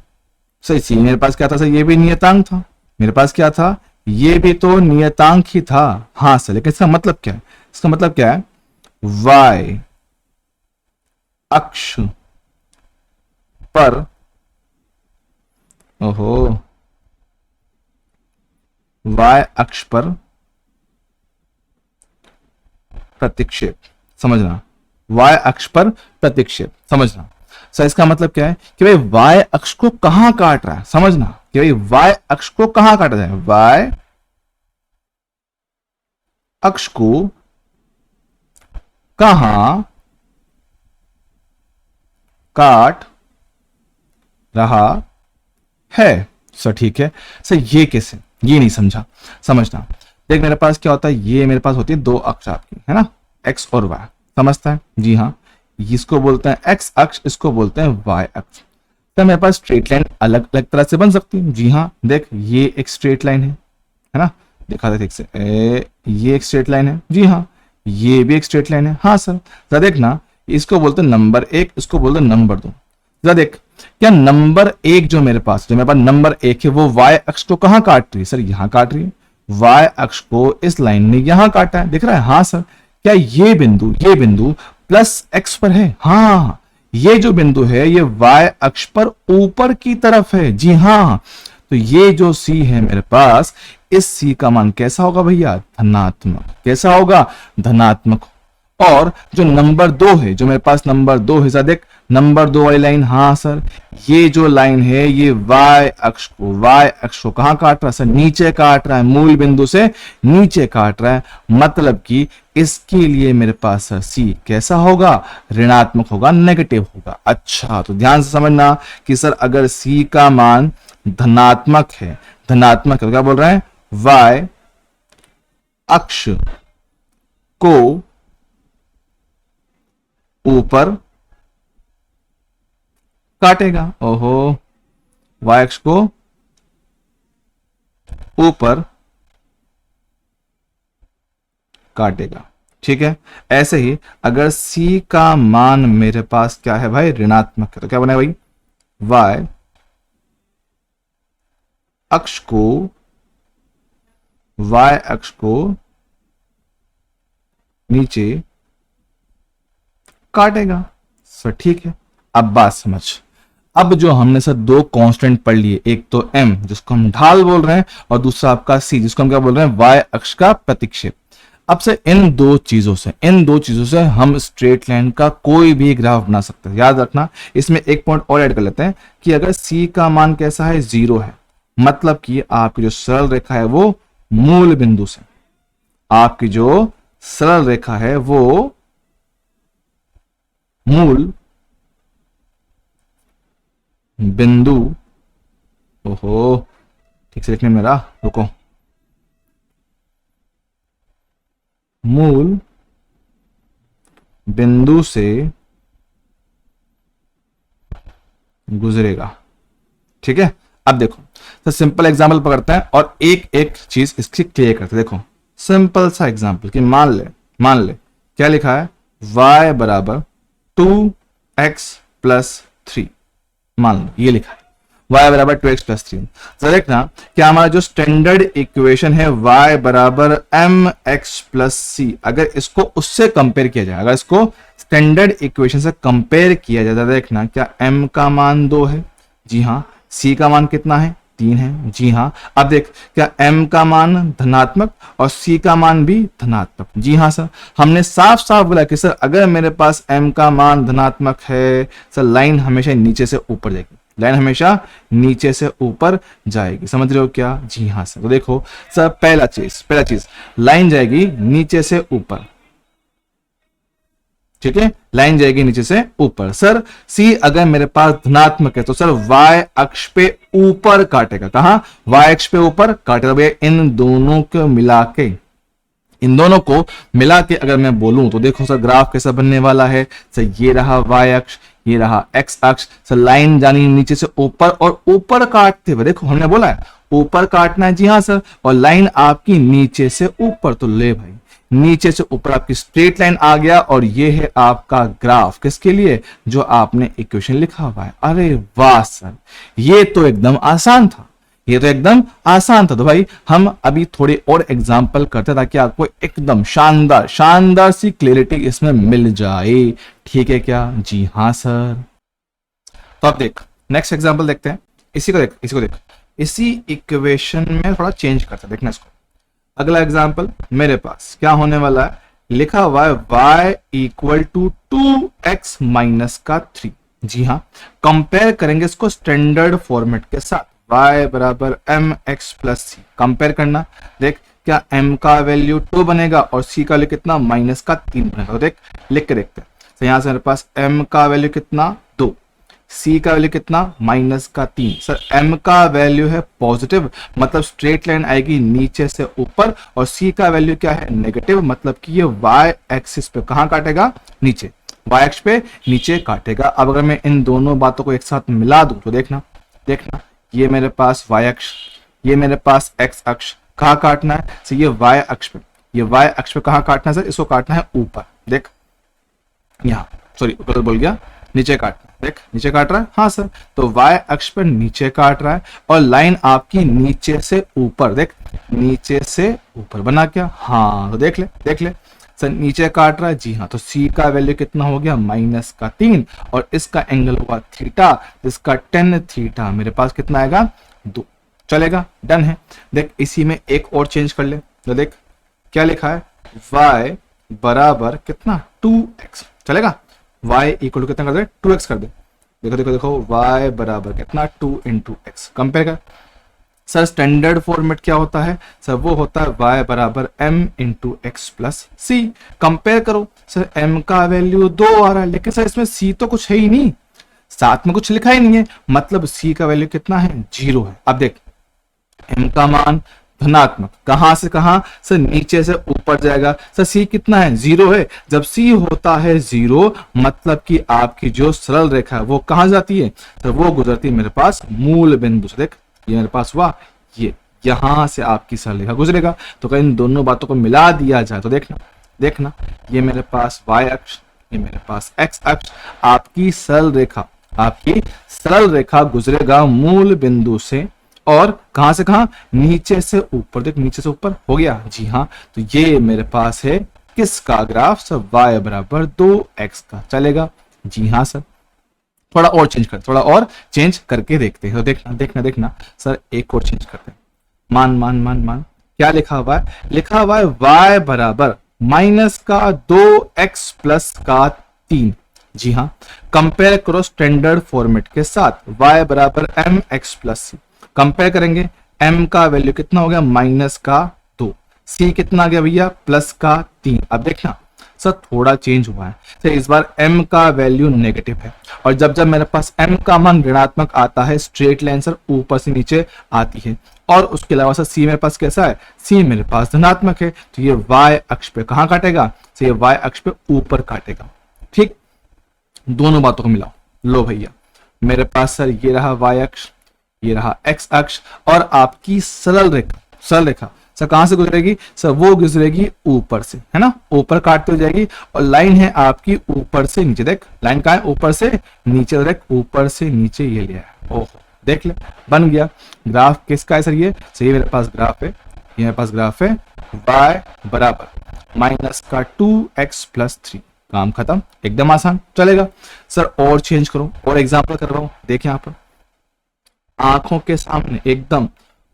सर सी मेरे पास क्या था सर, ये भी नियतांक था, मेरे पास क्या था, ये भी तो नियतांक ही था, हाँ सर। लेकिन इसका मतलब क्या है, इसका मतलब क्या है, y अक्ष पर, ओहो, y अक्ष पर प्रतिक्षेप, समझना, y अक्ष पर प्रतिक्षेप, समझना। सर इसका मतलब क्या है कि भाई y अक्ष को कहां काट रहा है, समझना कि भाई y अक्ष को कहां काट रहा है, y अक्ष को कहां काट रहा है। सर ठीक है सर, ये कैसे, ये नहीं समझा, समझना। देख मेरे पास क्या होता है, ये मेरे पास होती है दो अक्ष आपकी, है ना, x और y, समझता है, जी हाँ। इसको बोलते हैं x अक्ष, इसको बोलते हैं y अक्ष। तो मेरे पास स्ट्रेट लाइन अलग अलग तरह से बन सकती है, जी हाँ। देख ये एक स्ट्रेट लाइन है ना, देखा था ठीक से, ये एक स्ट्रेट लाइन है, जी हाँ। ये भी एक स्ट्रेट लाइन है, हाँ सर। जरा देखना, इसको बोलते हैं नंबर एक, इसको बोलते हैं नंबर दो। जरा देख, क्या नंबर एक जो मेरे पास नंबर एक है वो y अक्ष को कहां काट रही है सर, यहां काट रही है। y अक्ष को इस लाइन ने यहां काटा है, दिख रहा है, हाँ सर। क्या ये बिंदु प्लस x पर है, हाँ। ये जो बिंदु है ये y अक्ष पर ऊपर की तरफ है, जी हाँ। तो ये जो c है मेरे पास, इस c का मान कैसा होगा भैया, धनात्मक। कैसा होगा, धनात्मक। और जो नंबर दो है, जो मेरे पास नंबर दो है, देख नंबर दो वाली लाइन, हाँ सर, ये जो लाइन है ये y अक्ष को कहां काट रहा है सर, नीचे काट रहा है, मूल बिंदु से नीचे काट रहा है। मतलब कि इसके लिए मेरे पास सर c कैसा होगा, ऋणात्मक होगा, नेगेटिव होगा। अच्छा तो ध्यान से समझना कि सर अगर c का मान धनात्मक है, धनात्मक है, क्या बोल रहे हैं, y अक्ष को ऊपर काटेगा, ओहो, y अक्ष को ऊपर काटेगा, ठीक है। ऐसे ही अगर c का मान मेरे पास क्या है भाई, ऋणात्मक है, तो क्या बने भाई, y अक्ष को नीचे काटेगा, सर ठीक है। अब बात समझ, अब जो हमने सर दो कांस्टेंट पढ़ लिए, एक तो m जिसको हम ढाल बोल रहे हैं, और दूसरा आपका c जिसको हम क्या बोल रहे हैं, y अक्ष का प्रतिक्षेप। अब से इन दो चीजों से हम स्ट्रेट लाइन का कोई भी ग्राफ बना सकते हैं। याद रखना, इसमें एक पॉइंट और ऐड कर लेते हैं कि अगर c का मान कैसा है, 0 है, मतलब कि आपकी जो सरल रेखा है वो मूल बिंदु से, आपकी जो सरल रेखा है वो मूल बिंदु, ओहो ठीक से लिखने मेरा, रुको, मूल बिंदु से गुजरेगा। ठीक है, अब देखो तो सिंपल एग्जांपल पकड़ते हैं और एक एक चीज इसकी क्लियर करते हैं। देखो सिंपल सा एग्जांपल कि मान ले क्या लिखा है, y बराबर 2x+3, मान लो ये लिखा है y बराबर 2x+3। तो देखना क्या हमारा जो स्टैंडर्ड इक्वेशन है y बराबर mx+c, अगर इसको उससे कंपेयर किया जाए, अगर इसको स्टैंडर्ड इक्वेशन से कंपेयर किया जाए, देखना क्या m का मान 2 है, जी हाँ, c का मान कितना है, 3 है, जी हाँ। अब देख क्या m का मान धनात्मक और c का मान भी धनात्मक, जी हाँ सर। हमने साफ साफ बोला कि सर अगर मेरे पास m का मान धनात्मक है सर, लाइन हमेशा नीचे से ऊपर जाएगी, लाइन हमेशा नीचे से ऊपर जाएगी, समझ रहे हो क्या, जी हाँ सर। तो देखो सर पहला चीज लाइन जाएगी नीचे से ऊपर, ठीक है, लाइन जाएगी नीचे से ऊपर। सर C अगर मेरे पास धनात्मक है तो सर y अक्ष पे ऊपर काटेगा, कहां, y अक्ष पे ऊपर काटेगा। भैया इन दोनों को मिला के अगर मैं बोलूं तो देखो सर ग्राफ कैसा बनने वाला है, सर ये रहा y अक्ष, ये रहा x अक्ष, सर लाइन जानी नीचे से ऊपर और ऊपर काटते हुए, देखो हमने बोला है ऊपर काटना है, जी हाँ सर, और लाइन आपकी नीचे से ऊपर, तो ले भाई नीचे से ऊपर आपकी स्ट्रेट लाइन आ गया और ये है आपका ग्राफ, किसके लिए, जो आपने इक्वेशन लिखा हुआ है। अरे वाह सर, ये तो एकदम आसान था, तो भाई हम अभी थोड़े और एग्जांपल करते हैं ताकि आपको एकदम शानदार सी क्लैरिटी इसमें मिल जाए, ठीक है क्या, जी हाँ सर। तो अब देख नेक्स्ट एग्जांपल देखते हैं, इसी को देख इसी इक्वेशन में थोड़ा चेंज करते हैं, देखना इसको। अगला एग्जाम्पल मेरे पास क्या होने वाला है, लिखा हुआ है y इक्वल टू 2x-3, जी हाँ। कंपेयर करेंगे इसको स्टैंडर्ड फॉर्मेट के साथ, y बराबर mx+c, कंपेयर करना। देख क्या m का वैल्यू 2 बनेगा और c का वैल्यू कितना, -3 बनेगा। तो देख लिख के देखते हैं, तो यहां से मेरे पास m का वैल्यू कितना, 2, c का वैल्यू कितना, -3। सर m का वैल्यू है पॉजिटिव, मतलब स्ट्रेट लाइन आएगी नीचे से ऊपर, और c का वैल्यू क्या है, नेगेटिव, मतलब कि ये y एक्सिस पे कहां काटेगा, नीचे, y एक्स पे नीचे काटेगा। अब अगर मैं इन दोनों बातों को एक साथ मिला दूं तो देखना ये मेरे पास y अक्ष, ये मेरे पास x अक्ष, कहां काटना है, सर ये y अक्ष पे कहां काटना है, सर इसको काटना है ऊपर, देख यहाँ, सॉरी ऊपर बोल गया, नीचे काटना, देख नीचे काट रहा है, हाँ सर, तो y अक्ष पर नीचे काट रहा है और लाइन आपकी नीचे से ऊपर, देख नीचे से ऊपर बना क्या, हाँ, तो देख ले सर नीचे काट रहा है, जी हाँ। तो c का वैल्यू कितना हो गया, -3, और इसका एंगल हुआ थीटा, जिसका tan थीटा मेरे पास कितना आएगा, 2, चलेगा, डन है। देख इसी में एक और चेंज कर ले, तो देख क्या लिखा है, y बराबर कितना, 2x, चलेगा, y इक्वल टू कितना कर दे, 2x कर दे। देखो y बराबर कितना, 2 × x, कंपेयर कर। सर स्टैंडर्ड फॉर्मेट क्या होता है, सर वो होता है y बराबर m × x+c, कंपेयर करो। सर m का वैल्यू 2 आ रहा है, लेकिन सर इसमें c तो कुछ है ही नहीं, साथ में कुछ लिखा ही नहीं है, मतलब c का वैल्यू कितना है, 0 है। अब देख m का मान धनात्मक, कहां से कहां, सर नीचे से ऊपर जाएगा। सर c कितना है, 0 है, जब c होता है 0 मतलब कि आपकी जो सरल रेखा है वो कहां जाती है, तो वो गुजरती है मेरे पास मूल बिंदु से। देख ये मेरे पास हुआ, ये यहां से आपकी सरल रेखा गुजरेगा। तो अगर इन दोनों बातों को मिला दिया जाए तो देखना ये मेरे पास y अक्ष, ये मेरे पास x अक्ष, आपकी सरल रेखा गुजरेगा मूल बिंदु से, और कहां से कहां, नीचे से ऊपर। देख नीचे से ऊपर हो गया, जी हाँ। तो ये मेरे पास है किसका ग्राफ, सर y बराबर 2x का, चलेगा, जी हाँ सर। थोड़ा और चेंज करके देखते हैं, तो देखना सर एक और चेंज करते हैं। मान क्या लिखा हुआ है, y बराबर -2x+3, जी हाँ। कंपेयर करो स्टैंडर्ड फॉर्मेट के साथ, y बराबर mx+c, कंपेयर करेंगे, m का वैल्यू कितना हो गया, -2, c कितना आ गया भैया, +3। अब देखना सर थोड़ा चेंज हुआ है, तो इस बार m का वैल्यू नेगेटिव है, और जब मेरे पास m का मान ऋणात्मक आता है, स्ट्रेट लाइन सर ऊपर से नीचे आती है। और उसके अलावा सर c मेरे पास कैसा है, c मेरे पास धनात्मक है, तो ये y अक्ष पे कहां काटेगा, तो ये y अक्ष पे ऊपर काटेगा। ठीक, दोनों बातों को मिलाओ, लो भैया मेरे पास सर ये रहा y अक्ष, ये रहा x अक्ष, और आपकी सरल रेखा सर कहां से गुजरेगी सर, वो गुजरेगी ऊपर से, है ना, ऊपर काटते हो जाएगी, और लाइन है आपकी ऊपर से नीचे, देख लाइन कहां है, ऊपर से नीचे, देख ऊपर से नीचे ये लिया है, ओहो देख ले बन गया। ग्राफ किसका है सर, ये सही मेरे पास ग्राफ है, ये मेरे पास ग्राफ है y बराबर माइनस का 2x प्लस 3, काम खत्म, एकदम आसान चलेगा। सर और चेंज करो, और एग्जांपल कर रहा हूं, देखिए यहां पर आंखों के सामने एकदम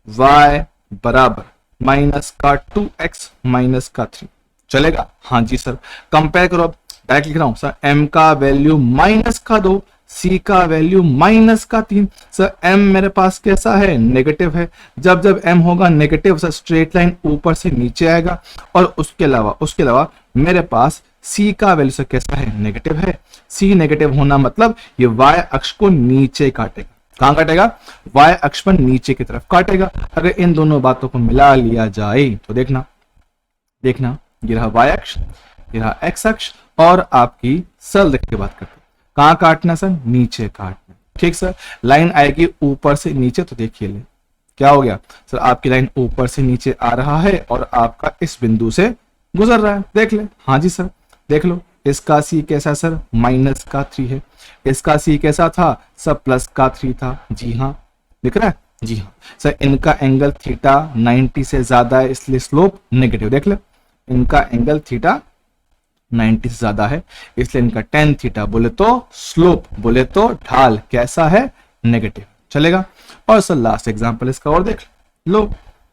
y बराबर माइनस का 2x माइनस का 3 चलेगा, हाँ जी सर। कंपेयर करो, अब डायरेक्ट लिख रहा हूं सर, m का वैल्यू माइनस का 2, c का वैल्यू माइनस का 3, सर m मेरे पास कैसा है, नेगेटिव है, जब जब m होगा नेगेटिव सर स्ट्रेट लाइन ऊपर से नीचे आएगा, और उसके अलावा मेरे पास c का वैल्यू सर कैसा है, नेगेटिव है, c नेगेटिव होना मतलब ये y अक्ष को नीचे काटेगा, कहां काटेगा, y अक्ष पर नीचे की तरफ काटेगा। अगर इन दोनों बातों को मिला लिया जाए तो देखना ये रहा y अक्ष, ये रहा x अक्ष, और आपकी सरल रेखा की बात करते हैं, कहां काटना सर, नीचे काटना, ठीक सर। लाइन आएगी ऊपर से नीचे, तो देखिए ले क्या हो गया सर, आपकी लाइन ऊपर से नीचे आ रहा है और आपका इस बिंदु से गुजर रहा है, देख ले, हाँ जी सर देख लो, इसका सी कैसा सर, माइनस का 3 है, इसका सी कैसा था सर, प्लस का 3 था, जी हाँ दिख रहा है, जी हाँ सर। इनका एंगल थीटा 90 से ज्यादा है, इसलिए स्लोप नेगेटिव, देख ले इनका एंगल थीटा 90 से ज्यादा है, इसलिए इनका tan थीटा बोले तो स्लोप, बोले तो ढाल कैसा है, नेगेटिव, चलेगा। और सर लास्ट एग्जांपल इसका और देख लो,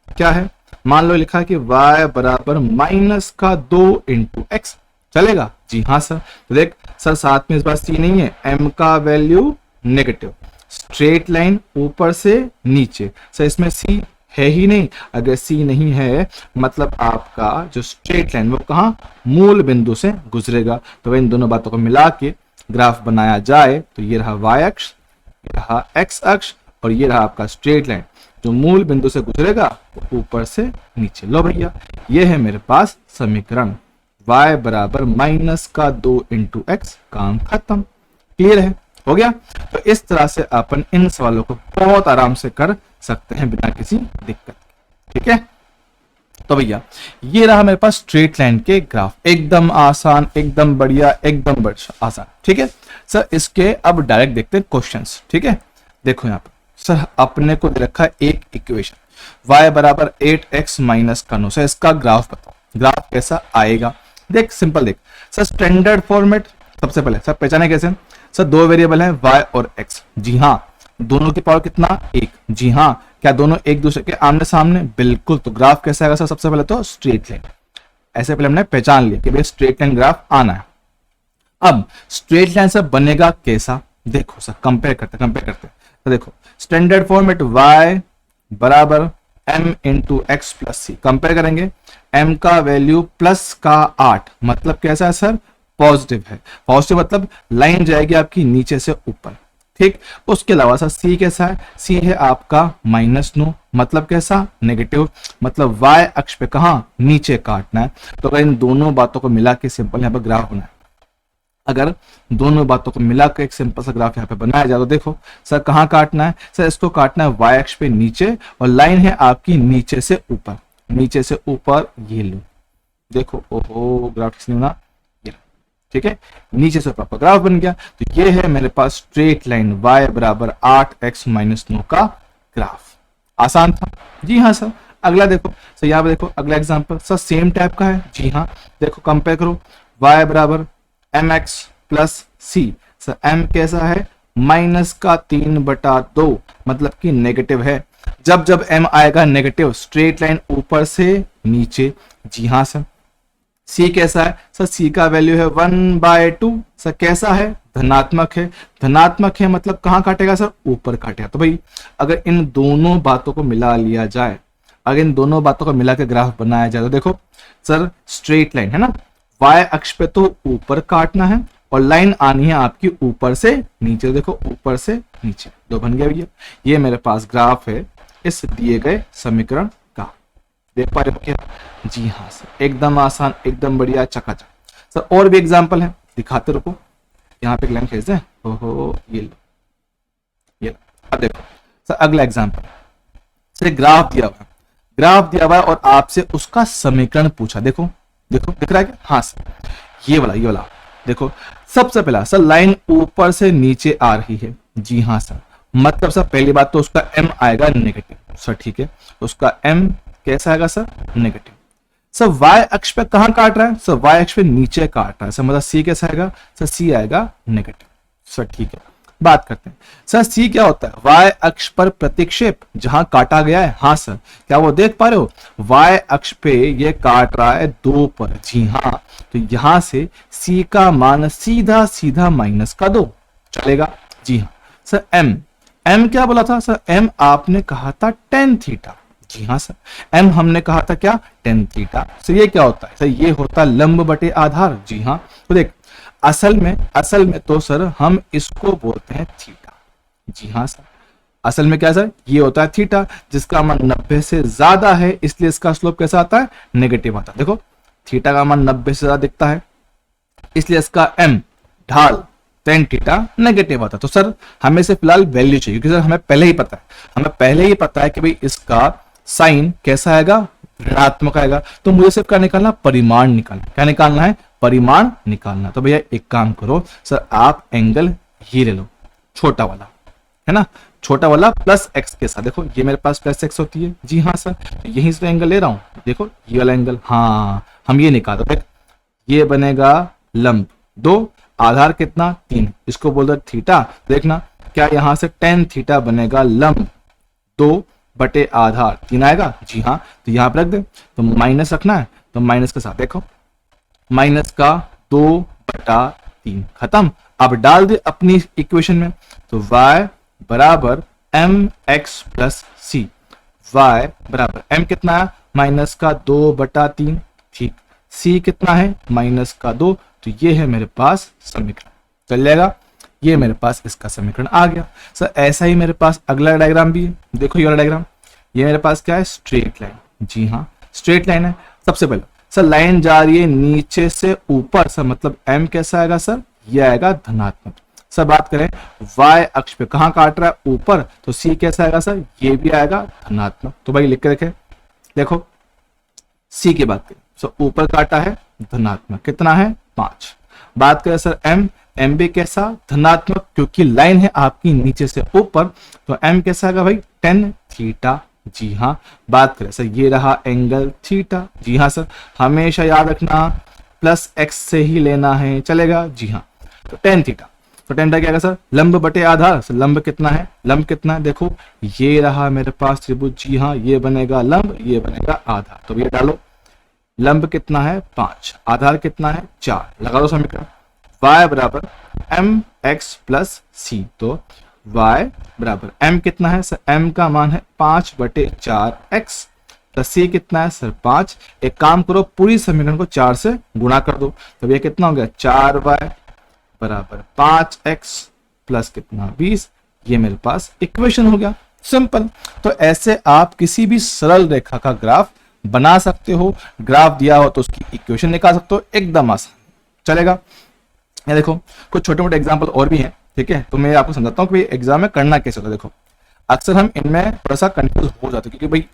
क्या है, मान लो लिखा है कि y बराबर माइनस का 2 इंटू एक्स, चलेगा, जी हाँ सर। तो देख सर साथ में इस बार c नहीं है, m का वैल्यू नेगेटिव, स्ट्रेट लाइन ऊपर से नीचे, सर इसमें c है ही नहीं, अगर c नहीं है मतलब आपका जो स्ट्रेट लाइन वो कहाँ, मूल बिंदु से गुजरेगा। तो इन दोनों बातों को मिला के ग्राफ बनाया जाए तो ये रहा y अक्ष, ये रहा x अक्ष, और ये रहा आपका स्ट्रेट लाइन जो मूल बिंदु से गुजरेगा ऊपर से नीचे। लो भैया ये है मेरे पास समीकरण, y बराबर माइनस का 2 इंटू एक्स, काम खत्म, क्लियर है, हो गया। तो इस तरह से अपन इन सवालों को बहुत आराम से कर सकते हैं बिना किसी दिक्कत, ठीक है। तो भैया ये रहा मेरे पास स्ट्रेट लाइन के ग्राफ, एकदम आसान, एकदम बढ़िया, एकदम आसान, ठीक है सर। इसके अब डायरेक्ट देखते हैं क्वेश्चंस, ठीक है। देखो यहाँ पर सर अपने को दे रखा है एक इक्वेशन y बराबर 8x माइनस का 9, सर इसका ग्राफ बताओ, ग्राफ कैसा आएगा। देख सिंपल, देख सर स्टैंडर्ड फॉर्मेट, सबसे पहले सर पहचाने कैसे, सर दो वेरिएबल हैं y और x, जी हाँ, दोनों की पावर कितना, 1, जी हाँ, क्या दोनों एक दूसरे के आमने सामने, बिल्कुल। तो ग्राफ कैसा आएगा सर, सबसे पहले तो स्ट्रेट लाइन, ऐसे पहले हमने पहचान लिया कि भाई स्ट्रेट लाइन ग्राफ आना है। अब स्ट्रेट लाइन सर बनेगा कैसा, देखो सर कंपेयर करते तो देखो स्टैंडर्ड फॉर्मेट y बराबर m इंटू एक्स प्लस सी, कंपेयर करेंगे, m का वैल्यू प्लस का 8, मतलब कैसा है सर, पॉजिटिव है, पॉजिटिव मतलब लाइन जाएगी आपकी नीचे से ऊपर, ठीक। उसके अलावा सर c कैसा है, c है आपका -9, मतलब कैसा, नेगेटिव, मतलब y अक्ष पे कहां, नीचे काटना है। तो अगर इन दोनों बातों को मिला के सिंपल यहाँ पर ग्राफ बनाए, अगर दोनों बातों को मिला के एक सिंपल सा ग्राफ यहाँ पे बनाया जाए तो देखो सर कहाँ काटना है, सर इसको काटना है y अक्ष पे नीचे, और लाइन है आपकी नीचे से ऊपर, नीचे से ऊपर, ये लो देखो, ओहो ग्राफ किसने बना, ये ठीक है, नीचे से ऊपर ग्राफ बन गया। तो ये है मेरे पास स्ट्रेट लाइन y बराबर 8x माइनस 9 का ग्राफ, आसान था, जी हाँ सर। अगला देखो सर, यहाँ पे देखो अगला एग्जाम्पल सर सेम टाइप का है, जी हाँ, देखो कंपेयर करो, y बराबर mx प्लस सी, सर m कैसा है, -3/2, मतलब कि नेगेटिव है, जब जब m आएगा नेगेटिव स्ट्रेट लाइन ऊपर से नीचे, जी हाँ सर। c कैसा है सर, c का वैल्यू है 1/2, सर कैसा है, धनात्मक है, धनात्मक है मतलब कहाँ काटेगा सर, ऊपर काटेगा। तो भाई अगर इन दोनों बातों को मिला लिया जाए, अगर इन दोनों बातों को मिला के ग्राफ बनाया जाए तो देखो सर स्ट्रेट लाइन है ना, y अक्ष पे तो ऊपर काटना है और लाइन आनी है आपकी ऊपर से नीचे, देखो ऊपर से नीचे, दो बन गया भैया। ये मेरे पास ग्राफ है इस दिए गए समीकरण का, देख पा रहे हो क्या, जी हाँ सर, एकदम आसान, एकदम बढ़िया, चकाचक। सर और भी एग्जांपल है, दिखाते रुको, यहाँ पे एक लाइन खींच दें, ओहो ये लो, अब देखो सर अगला एग्जांपल, सर ग्राफ दिया हुआ है, ग्राफ दिया हुआ है और आपसे उसका समीकरण पूछा। देखो देखो दिख रहा है क्या? हाँ सर, ये वाला देखो। सबसे पहला सर लाइन ऊपर से नीचे आ रही है, जी हाँ सर, मतलब सर पहली बात तो उसका m आएगा नेगेटिव सर, ठीक है, उसका m कैसा आएगा सर? नेगेटिव। सर y अक्ष पे कहां काट रहा है? सर y अक्ष पे नीचे काट रहा है सर, मतलब c कैसा आएगा सर? c आएगा नेगेटिव सर, ठीक है। बात करते हैं सर c क्या होता है? y अक्ष पर प्रतिक्षेप जहां काटा गया है, हाँ सर, क्या वो देख पा रहे हो? y अक्ष पे ये काट रहा है 2 पर, जी हाँ, तो यहां से c का मान सीधा सीधा माइनस का 2 चलेगा, जी हाँ सर। m क्या बोला था सर? m आपने कहा था tan थीटा, जी हाँ सर, m हमने कहा था क्या? tan theta. सर ये क्या होता है सर? ये होता है लंब बटे आधार, जी हाँ। तो देख असल में तो सर हम इसको बोलते हैं थीटा, जी हाँ सर, असल में क्या सर? ये होता है थीटा, जिसका मान 90 से ज्यादा है, इसलिए इसका स्लोप कैसा आता है? नेगेटिव आता है। देखो थीटा का मान 90 से ज्यादा दिखता है, इसलिए इसका m ढाल tan थीटा नेगेटिव आता है। तो सर हमें से फिलहाल वैल्यू चाहिए, क्योंकि सर हमें पहले ही पता है कि भाई इसका साइन कैसा आएगा? ऋणात्मक आएगा। तो मुझे सिर्फ क्या निकालना? परिमाण निकालना। क्या निकालना है? परिमाण निकालना। तो भैया एक काम करो सर, आप एंगल ये ले लो, छोटा वाला, है ना, छोटा वाला प्लस एक्स के साथ। देखो ये मेरे पास प्लस एक्स होती है, जी हाँ सर, तो यहीं से एंगल ले रहा हूं, देखो ये वाला एंगल, हाँ हम ये निकाल दो, ये बनेगा लंब 2, आधार कितना? 3, इसको बोल दो थीटा। देखना क्या यहां से tan थीटा बनेगा लंब 2 बटे आधार 3 आएगा, जी हाँ, तो यहां पर रख दे। तो माइनस रखना है, तो माइनस के साथ देखो, माइनस का 2 बटा 3 खत्म। अब डाल दे अपनी इक्वेशन में, तो y बराबर mx प्लस सी, y बराबर m कितना है? माइनस का 2 बटा 3, ठीक, c कितना है? माइनस का 2, तो ये है मेरे पास समीकरण, चल जाएगा, ये मेरे पास इसका समीकरण आ गया। सर ऐसा ही मेरे पास अगला डायग्राम भी है, देखो ये वाला डायग्राम, ये मेरे पास क्या है? स्ट्रेट लाइन, जी हाँ स्ट्रेट लाइन है। सबसे पहले सर लाइन जा रही है नीचे से ऊपर, सर मतलब m कैसा आएगा सर? ये आएगा धनात्मक। सर बात करें y अक्ष पे कहां काट रहा है? ऊपर, तो c कैसा आएगा सर? ये भी आएगा धनात्मक। तो भाई लिख के रखे, देखो c की बात करें, सो ऊपर काटा है धनात्मक, कितना है? 5। बात करें सर m भी कैसा? धनात्मक, क्योंकि लाइन है आपकी नीचे से ऊपर, तो m कैसा आएगा भाई? tan थीटा, जी हाँ। बात करें सर ये रहा एंगल थीटा, जी हाँ सर, हमेशा याद रखना प्लस x से ही लेना है, चलेगा, जी हाँ। तो tan थीटा, तो tan क्या आएगा सर? लंब बटे आधार, सर लंब कितना है? लंब कितना है? देखो ये रहा मेरे पास त्रिभुज, जी हाँ, ये बनेगा लंब, ये बनेगा आधार, तो ये डालो, लंब कितना है? 5, आधार कितना है? 4, लगा दो समीकरण, y बराबर एम एक्स प्लस सी, तो y बराबर m कितना है सर? m का मान है 5 बटे 4x, तो c कितना है सर? 5। एक काम करो, पूरी समीकरण को 4 से गुणा कर दो, तब ये कितना हो गया? 4y बराबर 5x प्लस कितना? 20। ये मेरे पास इक्वेशन हो गया, सिंपल। तो ऐसे आप किसी भी सरल रेखा का ग्राफ बना सकते हो, ग्राफ दिया हो तो उसकी इक्वेशन निकाल सकते हो, एकदम आसान, चलेगा। ये देखो कुछ छोटे मोटे एग्जांपल और भी हैं, ठीक है, तो मैं आपको समझाता हूँ कि एग्जाम में करना कैसे होता है। देखो अक्सर हम इनमें थोड़ा सा कंफ्यूज हो जाते हैं, क्योंकि भाई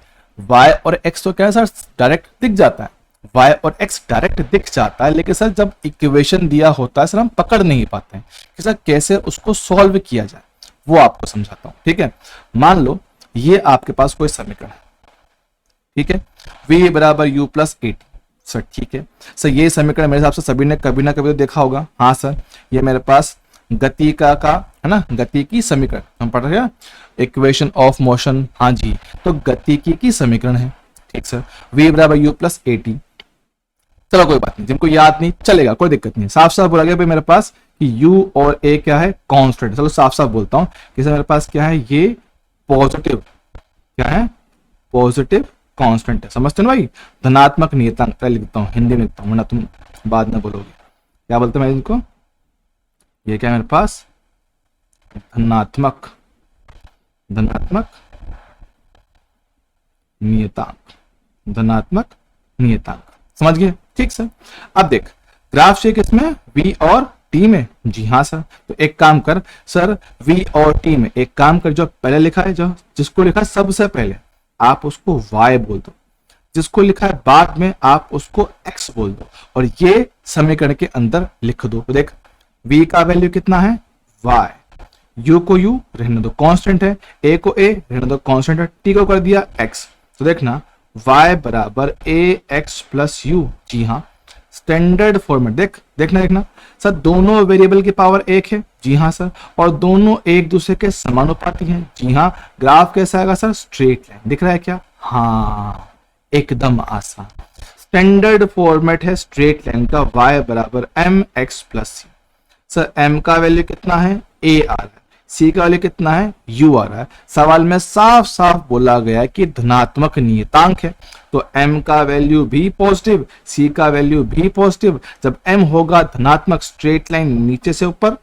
y और x तो क्या है सर? डायरेक्ट दिख जाता है, y और x डायरेक्ट दिख जाता है, लेकिन सर जब इक्वेशन दिया होता है सर हम पकड़ नहीं पाते हैं कि सर कैसे उसको सॉल्व किया जाए, वो आपको समझाता हूँ, ठीक है। मान लो ये आपके पास कोई समीकरण है, ठीक है, v बराबर u प्लस 8, सर ठीक है। सर ये समीकरण मेरे हिसाब से सभी ने कभी ना कभी तो देखा होगा, हाँ सर, ये मेरे पास गति का है ना, गति की समीकरण हम पढ़ रहे हैं, इक्वेशन ऑफ मोशन, हाँ जी, तो गति की समीकरण है, ठीक सर, v बराबर u प्लस 80। चलो कोई बात नहीं, जिनको याद नहीं चलेगा, कोई दिक्कत नहीं, साफ साफ बोला गया भाई मेरे पास कि u और a क्या है? कांस्टेंट। चलो साफ साफ बोलता हूँ कि सर मेरे पास क्या है? ये पॉजिटिव, क्या है? पॉजिटिव कांस्टेंट है, समझते हो भाई? धनात्मक नियतांक, पहले लिखता हूँ, हिंदी में लिखता हूँ वरना तुम बाद में बोलोगे क्या बोलते हैं इनको। ये क्या है मेरे पास? धनात्मक नियतांक, समझ गए? ठीक सर। अब देख ग्राफ शेक इसमें v और टी में, जी हाँ सर। तो एक काम कर सर, वी और टी में एक काम कर, जो पहले लिखा है, जो जिसको लिखा है सबसे पहले आप उसको वाई बोल दो, जिसको लिखा है बाद में आप उसको एक्स बोल दो, और ये समीकरण के अंदर लिख दो। तो देख v का वैल्यू कितना है y, u को u रहने दो कांस्टेंट है, a को a रहने दो कांस्टेंट है, t को कर दिया x। तो देखना y बराबर a x प्लस u, जी हाँ स्टैंडर्ड फॉर्मेट। देखना सर, दोनों वेरिएबल की पावर एक है, जी हाँ सर, और दोनों एक दूसरे के समानुपाती हैं, जी हाँ। ग्राफ कैसा आएगा सर, स्ट्रेट लाइन। दिख रहा है क्या, हाँ एकदम आसान। स्टैंडर्ड फॉर्मेट है स्ट्रेट लाइन का, y बराबर एम एक्स प्लस सी। सर m का वैल्यू कितना है, a आ रहा है, c का वैल्यू कितना है, u आ रहा है। सवाल में साफ साफ बोला गया है कि धनात्मक नियतांक है, तो m का वैल्यू भी पॉजिटिव, c का वैल्यू भी पॉजिटिव। जब m होगा धनात्मक, स्ट्रेट लाइन नीचे से ऊपर,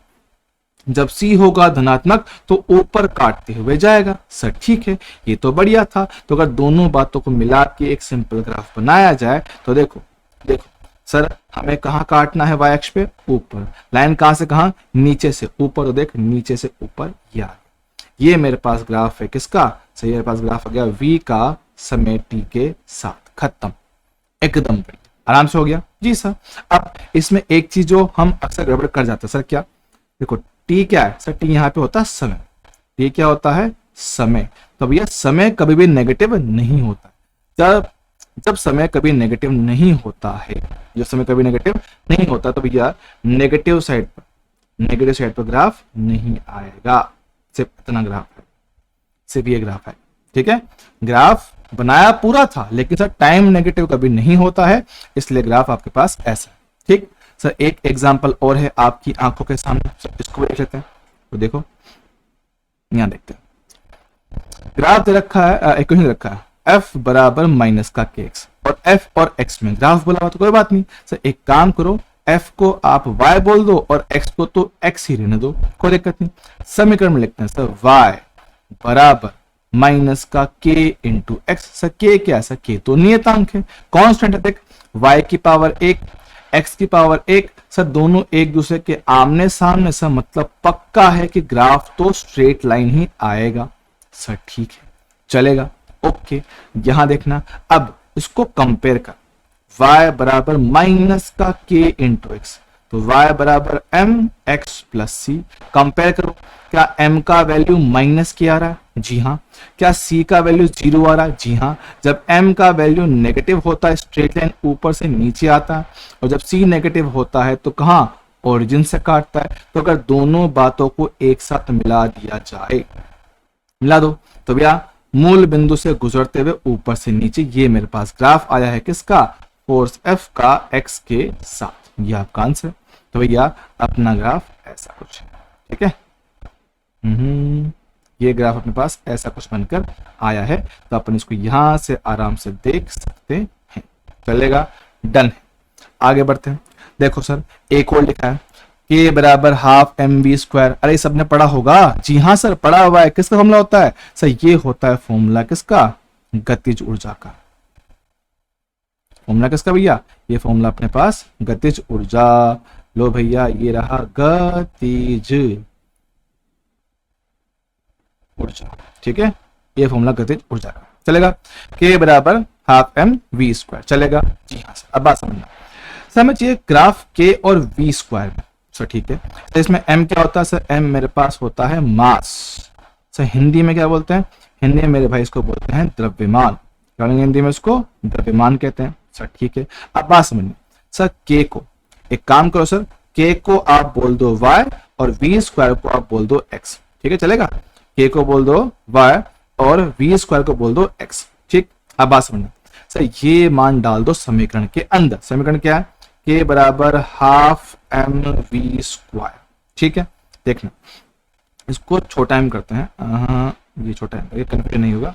जब c होगा धनात्मक तो ऊपर काटते हुए जाएगा। सर ठीक है, ये तो बढ़िया था। तो अगर दोनों बातों को मिला के एक सिंपल ग्राफ बनाया जाए तो देखो सर, हमें कहाँ काटना है, y अक्ष पे ऊपर, लाइन कहाँ से कहाँ, नीचे से ऊपर। तो देख नीचे से ऊपर ये मेरे पास ग्राफ है किसका, सही मेरे पास ग्राफ आ गया v का समय t के साथ। खत्म, एकदम बढ़िया, आराम से हो गया जी सर। अब इसमें एक चीज जो हम अक्सर गड़बड़ कर जाते हैं सर, क्या, देखो t क्या है सर, t यहाँ पे होता है समय, t क्या होता है, समय। तो भैया समय कभी भी नेगेटिव नहीं होता। जब समय कभी नेगेटिव नहीं होता है, जब समय कभी नेगेटिव नहीं होता, तो भैया नेगेटिव साइड पर ग्राफ नहीं आएगा। सिर्फ इतना ग्राफ है, सिर्फ ये ग्राफ है, ठीक है। ग्राफ बनाया पूरा था, लेकिन सर टाइम नेगेटिव कभी नहीं होता है, इसलिए ग्राफ आपके पास ऐसा है, ठीक। सर एक एग्जांपल और है आपकी आंखों के सामने, सर इसको देख लेते हैं। तो देखो यहां देखते हैं, ग्राफ दे रखा है, इक्वेशन दे रखा है, f बराबर माइनस का kx, और f और x में ग्राफ बोला हुआ तो कोई बात नहीं। सर एक काम करो, f को आप y बोल दो और x को तो x ही रहने दो, कोई दिक्कत नहीं। समीकरण में लिखते हैं सर y बराबर माइनस का k into x. Sir k क्या है, सर k तो नियतांक है, कांस्टेंट है। देख y की पावर 1 x की पावर 1, सर दोनों एक दूसरे के आमने सामने, सर मतलब पक्का है कि ग्राफ तो स्ट्रेट लाइन ही आएगा। सर ठीक है, चलेगा, ओके। यहां देखना, अब इसको कंपेयर कर, y बराबर माइनस का k इंटू एक्स, तो y बराबर एम एक्स प्लस सी। कंपेयर करो, क्या m का वैल्यू माइनस के आ रहा है, जी हाँ। क्या c का वैल्यू 0 आ रहा है, जी हाँ। जब m का वैल्यू नेगेटिव होता है, स्ट्रेट लाइन ऊपर से नीचे आता है, और जब c नेगेटिव होता है तो कहां, ओरिजिन से काटता है। तो अगर दोनों बातों को एक साथ मिला दिया जाए, मिला दो, तो भैया मूल बिंदु से गुजरते हुए ऊपर से नीचे ये मेरे पास ग्राफ आया है किसका, फोर्स F का x के साथ। ये आपका आंसर। तो भैया अपना ग्राफ ऐसा कुछ है, ठीक है। ये ग्राफ अपने पास ऐसा कुछ बनकर आया है, तो अपन इसको यहां से आराम से देख सकते हैं, चलेगा, डन है। आगे बढ़ते हैं। देखो सर एक और लिखा है, k बराबर हाफ एम वी स्क्वायर। अरे सबने पढ़ा होगा, जी हाँ सर पढ़ा हुआ है। किसका फॉर्मूला होता है सर, ये होता है फॉर्मूला किसका, गतिज ऊर्जा का। फॉर्मूला किसका भैया, ये फॉर्मूला अपने पास गतिज ऊर्जा। लो भैया ये रहा गतिज ऊर्जा, ठीक है। ये फॉर्मूला गतिज ऊर्जा का, चलेगा। k बराबर हाफ एम वी स्क्वायर, चलेगा, जी हाँ सर। अब बात समझना, समझिए ग्राफ k और v स्क्वायर में, सर ठीक है। तो इसमें m क्या होता है सर, m मेरे पास होता है मास। सर हिंदी में क्या बोलते हैं, हिंदी में मेरे भाई इसको बोलते हैं द्रव्यमान, हिंदी में इसको द्रव्यमान कहते हैं। सर ठीक है, अब बात समझिए सर, k को एक काम करो सर, k को आप बोल दो y और v स्क्वायर को आप बोल दो x, ठीक है चलेगा। k को बोल दो y और v स्क्वायर को बोल दो x, ठीक। अब बात समझना सर, ये मान डाल दो समीकरण के अंदर। समीकरण क्या है, k बराबर हाफ एम वी स्क्वायर, ठीक है। देखना इसको छोटा m करते हैं, ये छोटा m, ये कंफ्यूजन नहीं होगा,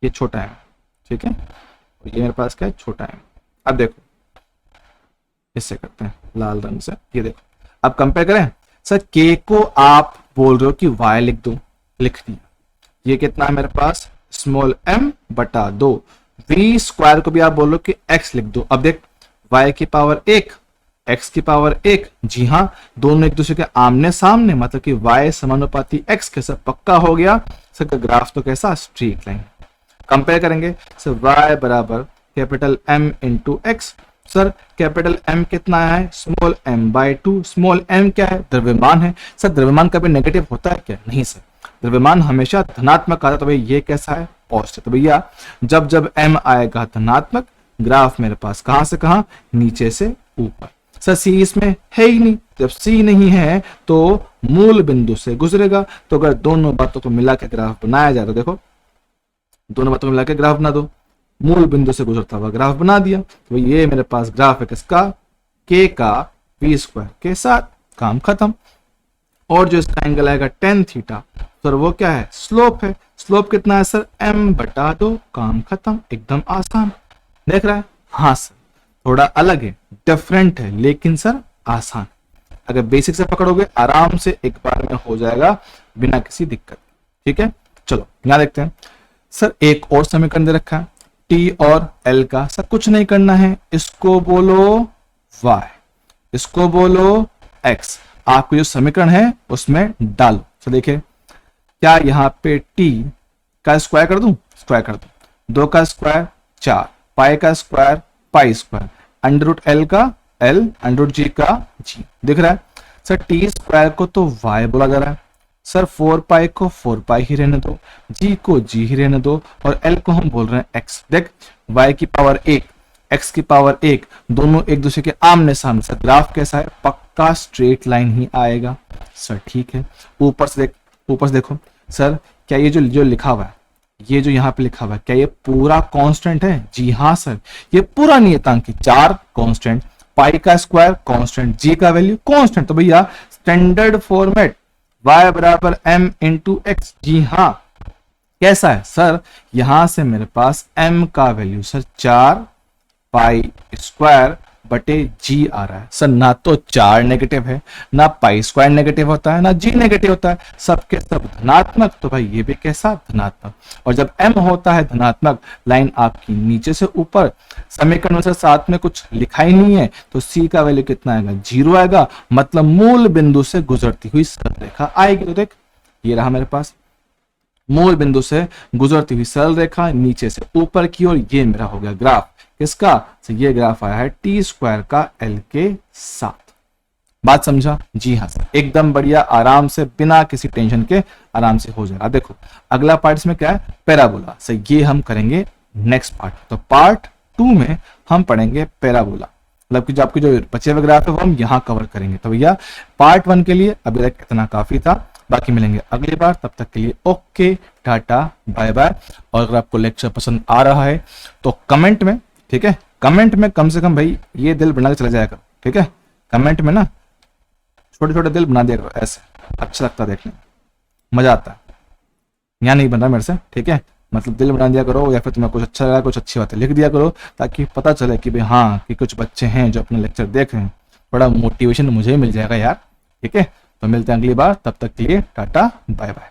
ये छोटा m, ठीक है। ये मेरे पास क्या है, छोटा m। अब देखो इससे करते हैं लाल रंग से, ये देखो। अब कंपेयर करें सर, k को आप बोल रहे हो कि y लिख दो, लिख दिया। ये कितना है मेरे पास, स्मॉल m बटा 2। v स्क्वायर को भी आप बोल रहे हो कि x लिख दो। अब देख y की पावर 1 x की पावर 1, जी हाँ, दोनों एक दूसरे के आमने सामने, मतलब कि y समानुपाती x कैसा पक्का हो गया सर का ग्राफ तो कैसा स्ट्रीक लाइन। कंपेयर करेंगे सर y बराबर capital M into x. Sir capital M कितना है, small m by 2। Small m क्या है, द्रव्यमान है। सर द्रव्यमान कभी नेगेटिव होता है क्या, नहीं सर, द्रव्यमान हमेशा धनात्मक आता है। तो भाई ये कैसा है, पॉजिटिव। तो भैया जब जब m आएगा धनात्मक, ग्राफ मेरे पास कहां से कहां, नीचे से ऊपर। सर c इसमें है ही नहीं, जब c नहीं है तो मूल बिंदु से गुजरेगा। तो अगर दोनों बातों को मिला के ग्राफ बनाया जाए तो देखो, दोनों बातों को मिला के ग्राफ बना दो, मूल बिंदु से गुजरता हुआ ग्राफ बना दिया। तो ये मेरे पास ग्राफ है किसका, k का v स्क्वायर के साथ, काम खत्म। और जो इसका एंगल आएगा tan थीटा, सर वो क्या है, स्लोप है। स्लोप कितना है सर, m बटा 2, काम खत्म, एकदम आसान। देख रहा है, हाँ सर थोड़ा अलग है, डिफरेंट है, लेकिन सर आसान। अगर बेसिक से पकड़ोगे आराम से एक बार में हो जाएगा बिना किसी दिक्कत। ठीक है, चलो यहां देखते हैं। सर एक और समीकरण दे रखा है t और l का। सर कुछ नहीं करना है, इसको बोलो y, इसको बोलो x, आपको जो समीकरण है उसमें डालो। तो देखिए क्या यहाँ पे t का स्क्वायर कर दूं, स्क्वायर कर दूं, 2 का स्क्वायर 4, पाई का square pi square, under root l का l, अंडर रूट g का g। दिख रहा है सर, t स्क्वायर को तो y बोला जा रहा है सर, 4 पाई को 4 पाई ही रहने दो, g को g ही रहने दो, और l को हम बोल रहे हैं x। देख y की पावर 1, x की पावर 1, दोनों एक दूसरे के आमने सामने। सर ग्राफ कैसा है, पक्का स्ट्रेट लाइन ही आएगा। सर ठीक है, ऊपर से देख, ऊपर से देखो सर, क्या ये जो लिखा हुआ है, ये जो यहाँ पे लिखा हुआ है, क्या ये पूरा कांस्टेंट है? जी हाँ सर, ये पूरा नियतांक है, 4 कांस्टेंट, पाई का स्क्वायर कांस्टेंट, जी का वैल्यू कांस्टेंट। तो भैया स्टैंडर्ड फॉर्मेट y बराबर m इंटू एक्स। जी हाँ, कैसा है सर, यहां से मेरे पास m का वैल्यू सर 4 पाई स्क्वायर बटे g आ रहा है। सर ना तो 4 नेगेटिव है, ना पाई स्क्वायर नेगेटिव होता है, ना g नेगेटिव होता है, सबके सब धनात्मक। तो भाई ये भी कैसा, धनात्मक। और जब m होता है धनात्मक, लाइन आपकी नीचे से ऊपर, समीकरण में से साथ में कुछ लिखा ही नहीं है, तो c का वैल्यू कितना आएगा, 0 आएगा, मतलब मूल बिंदु से गुजरती हुई सरल रेखा आएगी। तो देख ये रहा मेरे पास मूल बिंदु से गुजरती हुई सरल रेखा नीचे से ऊपर की ओर, ये मेरा हो गया ग्राफ किसका, तो ये ग्राफ आया है टी स्क्वायर का एल के साथ। बात समझा? जी हाँ सर, एकदम बढ़िया, आराम से बिना किसी टेंशन के आराम से हो जाएगा। देखो अगला पार्ट इसमें क्या है, पैराबोला। सर ये हम करेंगे नेक्स्ट पार्ट। तो पार्ट 2 में हम पढ़ेंगे पैराबोला, मतलब कि जो आपके जो बचे हुए ग्राफ है वो हम यहाँ कवर करेंगे। तो भैया पार्ट 1 के लिए अभी तक इतना काफी था, बाकी मिलेंगे अगली बार। तब तक के लिए ओके, टाटा, बाय बाय। और अगर आपको लेक्चर पसंद आ रहा है तो कमेंट में, ठीक है, कमेंट में कम से कम भाई ये दिल बना के चला जाएगा, ठीक है, कमेंट में ना छोटे छोटे दिल बना दिया करो, ऐसे अच्छा लगता है देखने में, मजा आता है। यहाँ नहीं बन रहा मेरे से, ठीक है, मतलब दिल बना दिया करो, या फिर तुम्हें कुछ अच्छा लगा, कुछ अच्छी बातें लिख दिया करो, ताकि पता चले कि भाई हाँ कि कुछ बच्चे हैं जो अपना लेक्चर देख रहे हैं, थोड़ा मोटिवेशन मुझे मिल जाएगा यार। ठीक है, तो मिलते हैं अगली बार, तब तक के लिए टाटा, बाय बाय।